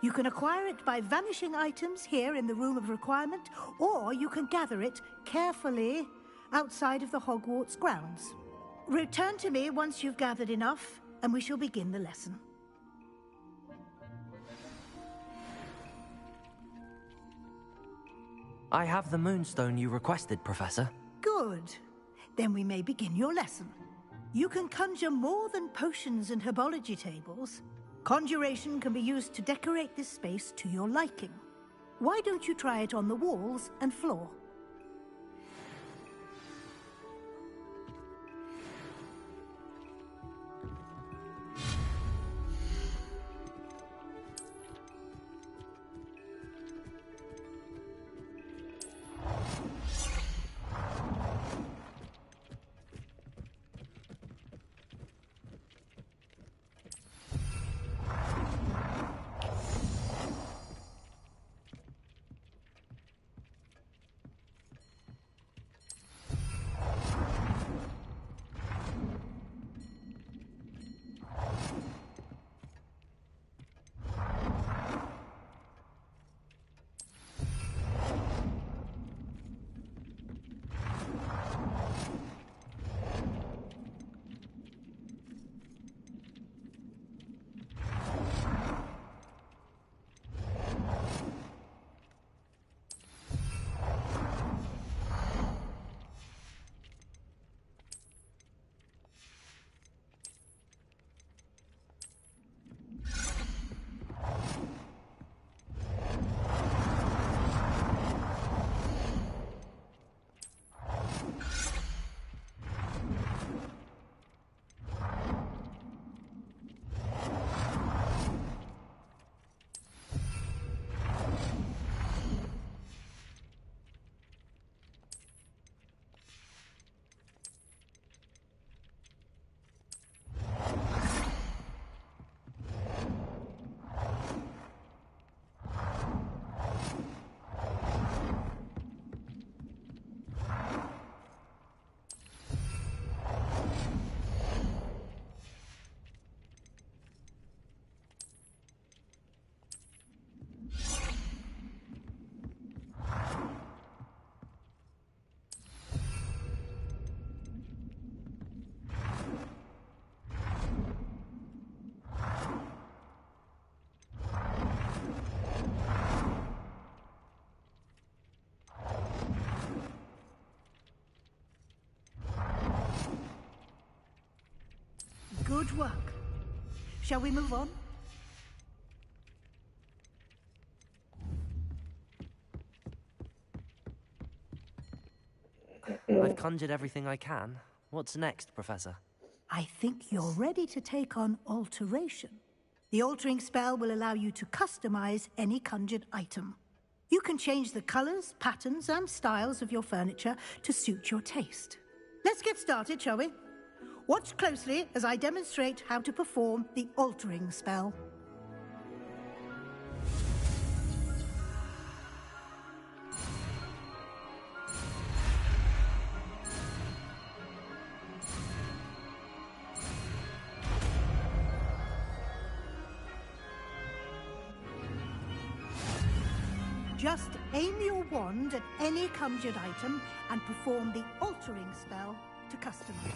You can acquire it by vanishing items here in the Room of Requirement, or you can gather it carefully outside of the Hogwarts grounds. Return to me once you've gathered enough, and we shall begin the lesson. I have the moonstone you requested, Professor. Good. Then we may begin your lesson. You can conjure more than potions and herbology tables. Conjuration can be used to decorate this space to your liking. Why don't you try it on the walls and floor? Good work. Shall we move on? I've conjured everything I can. What's next, Professor? I think you're ready to take on alteration. The altering spell will allow you to customize any conjured item. You can change the colors, patterns, and styles of your furniture to suit your taste. Let's get started, shall we? Watch closely as I demonstrate how to perform the altering spell. Just aim your wand at any conjured item and perform the altering spell to customize it.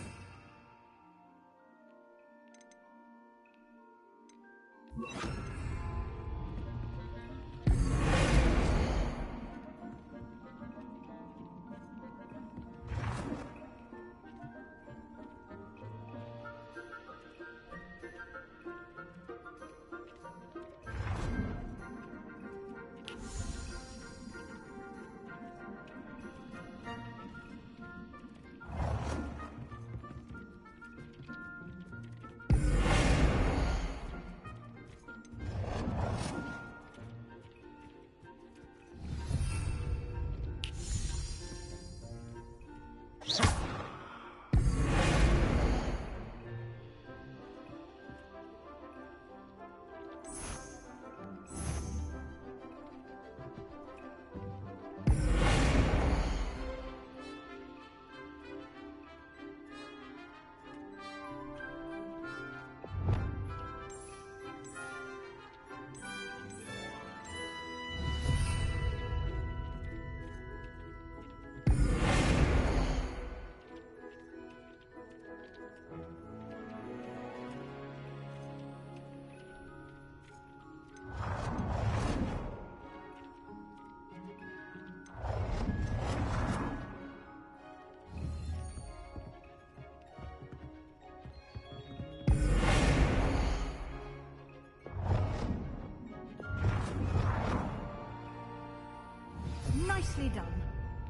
Nicely done.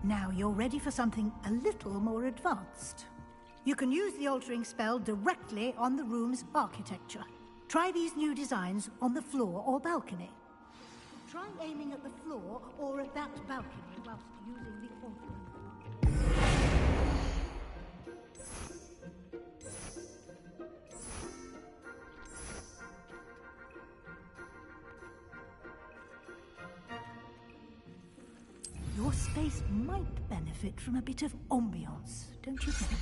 Now you're ready for something a little more advanced. You can use the altering spell directly on the room's architecture. Try these new designs on the floor or balcony. Try aiming at the floor or at that balcony whilst using the altering spell. Your space might benefit from a bit of ambiance, don't you think?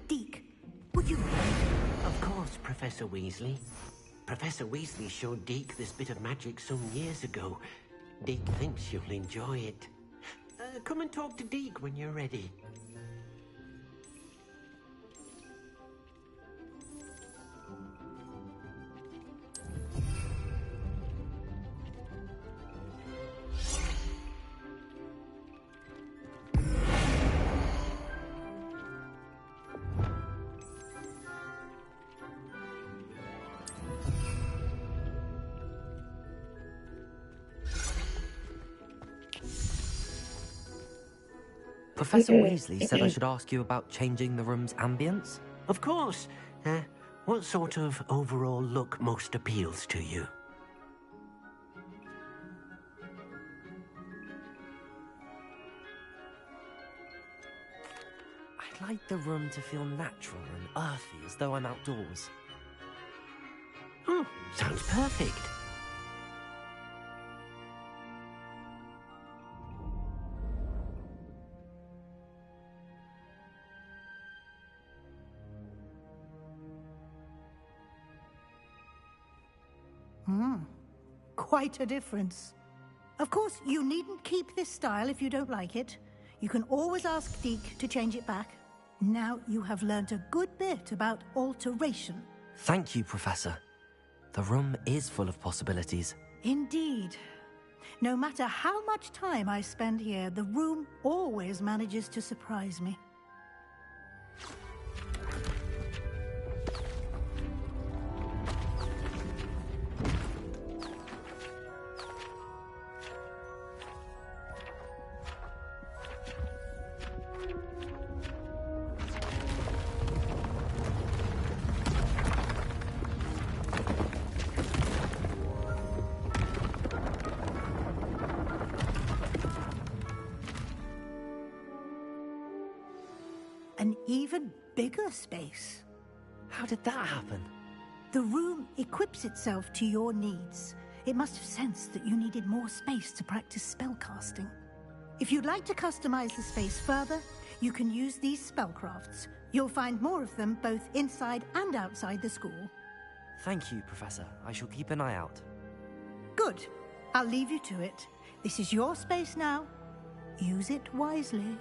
Deke, would you mind? Of course, Professor Weasley. Professor Weasley showed Deke this bit of magic some years ago. Deke thinks you'll enjoy it. Come and talk to Deke when you're ready. Professor Weasley said I should ask you about changing the room's ambience? Of course. What sort of overall look most appeals to you? I'd like the room to feel natural and earthy, as though I'm outdoors. Oh, sounds perfect. Quite a difference. Of course, you needn't keep this style if you don't like it. You can always ask Deke to change it back. Now you have learnt a good bit about alteration. Thank you, Professor. The room is full of possibilities. Indeed. No matter how much time I spend here, the room always manages to surprise me. An even bigger space. How did that happen? The room equips itself to your needs. It must have sensed that you needed more space to practice spellcasting. If you'd like to customize the space further, you can use these spellcrafts. You'll find more of them both inside and outside the school. Thank you, Professor. I shall keep an eye out. Good. I'll leave you to it. This is your space now. Use it wisely.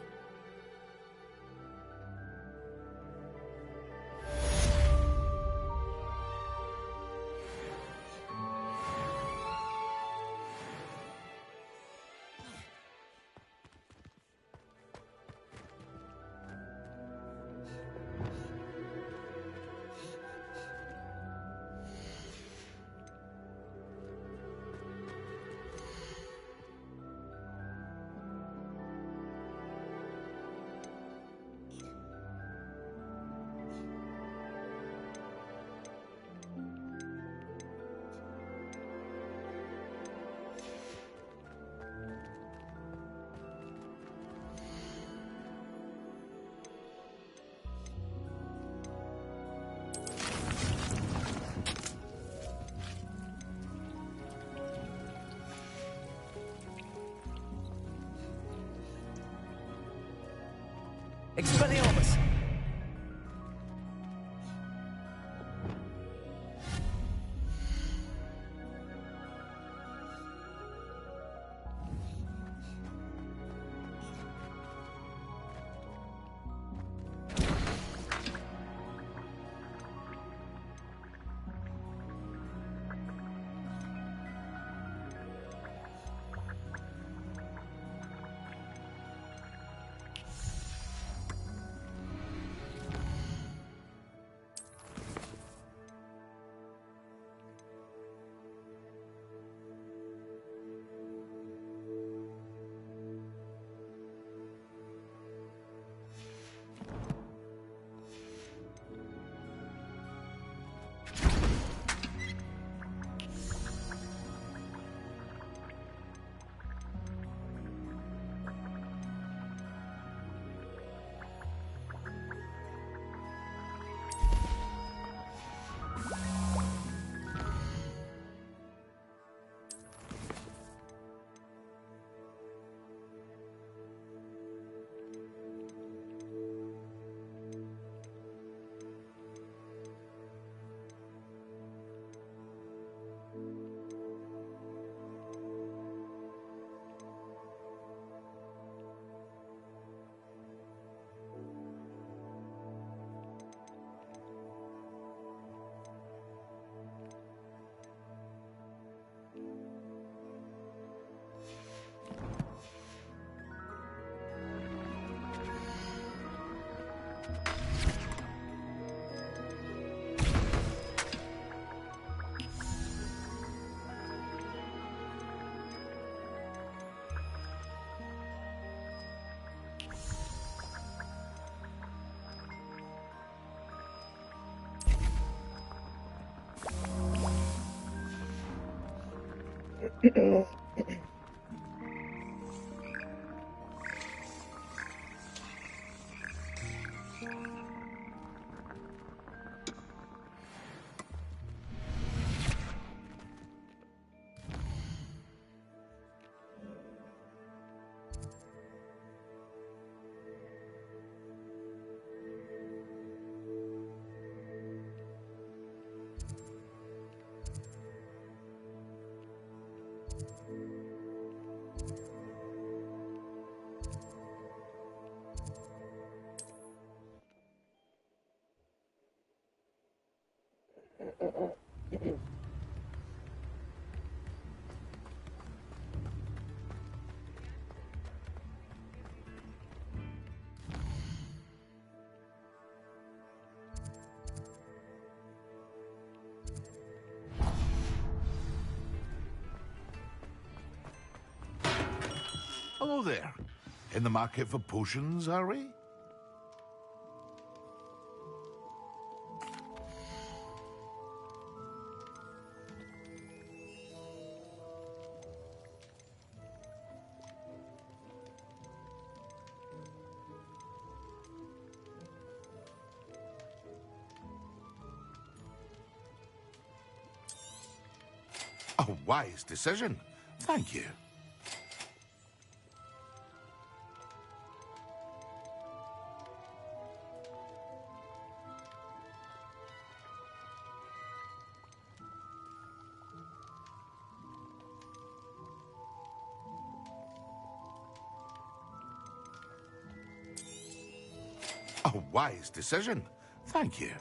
Expelliarmus! Hello there. In the market for potions, are we? A wise decision. Thank you. A wise decision. Thank you.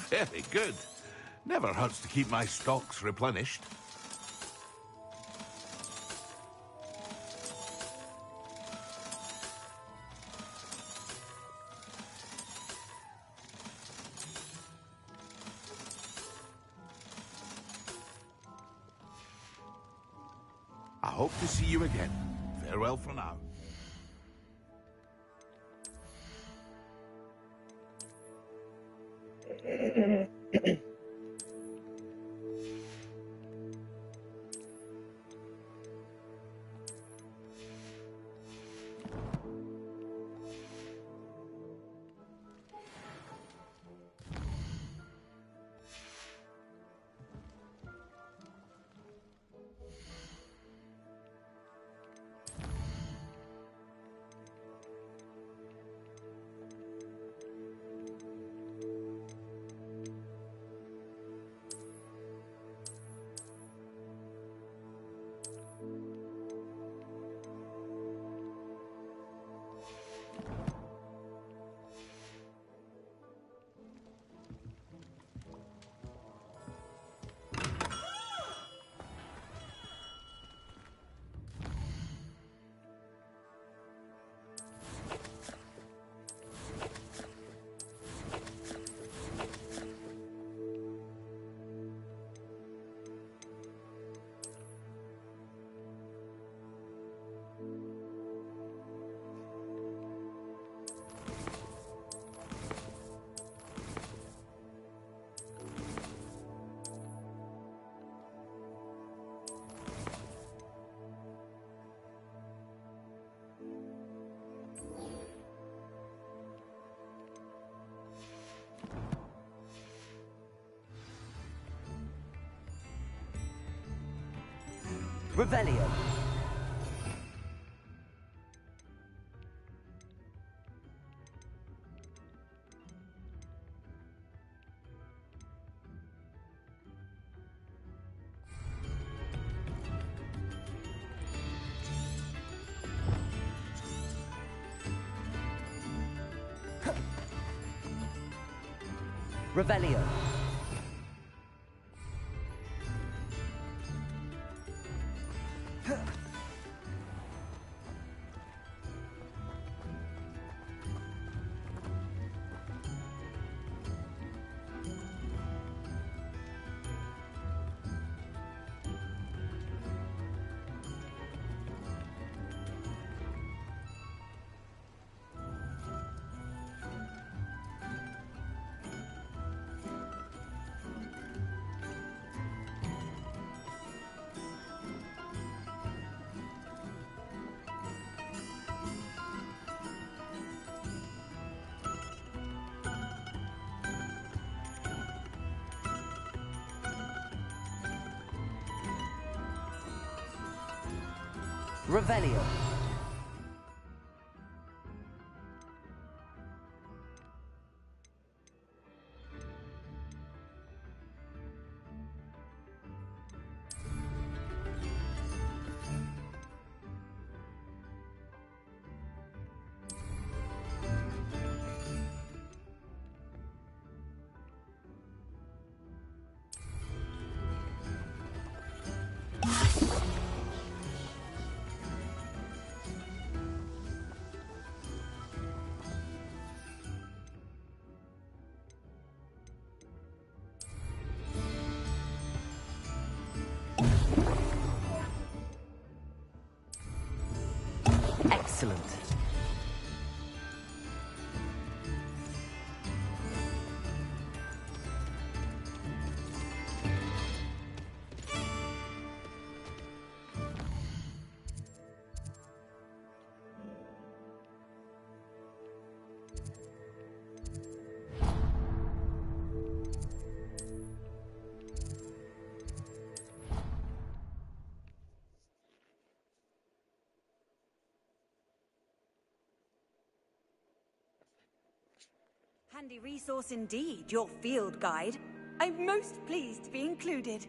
Very good. Never hurts to keep my stocks replenished. I hope to see you again. Farewell for now. Revelio. Revelio. Revelio. Excellent. Handy resource indeed, your field guide. I'm most pleased to be included.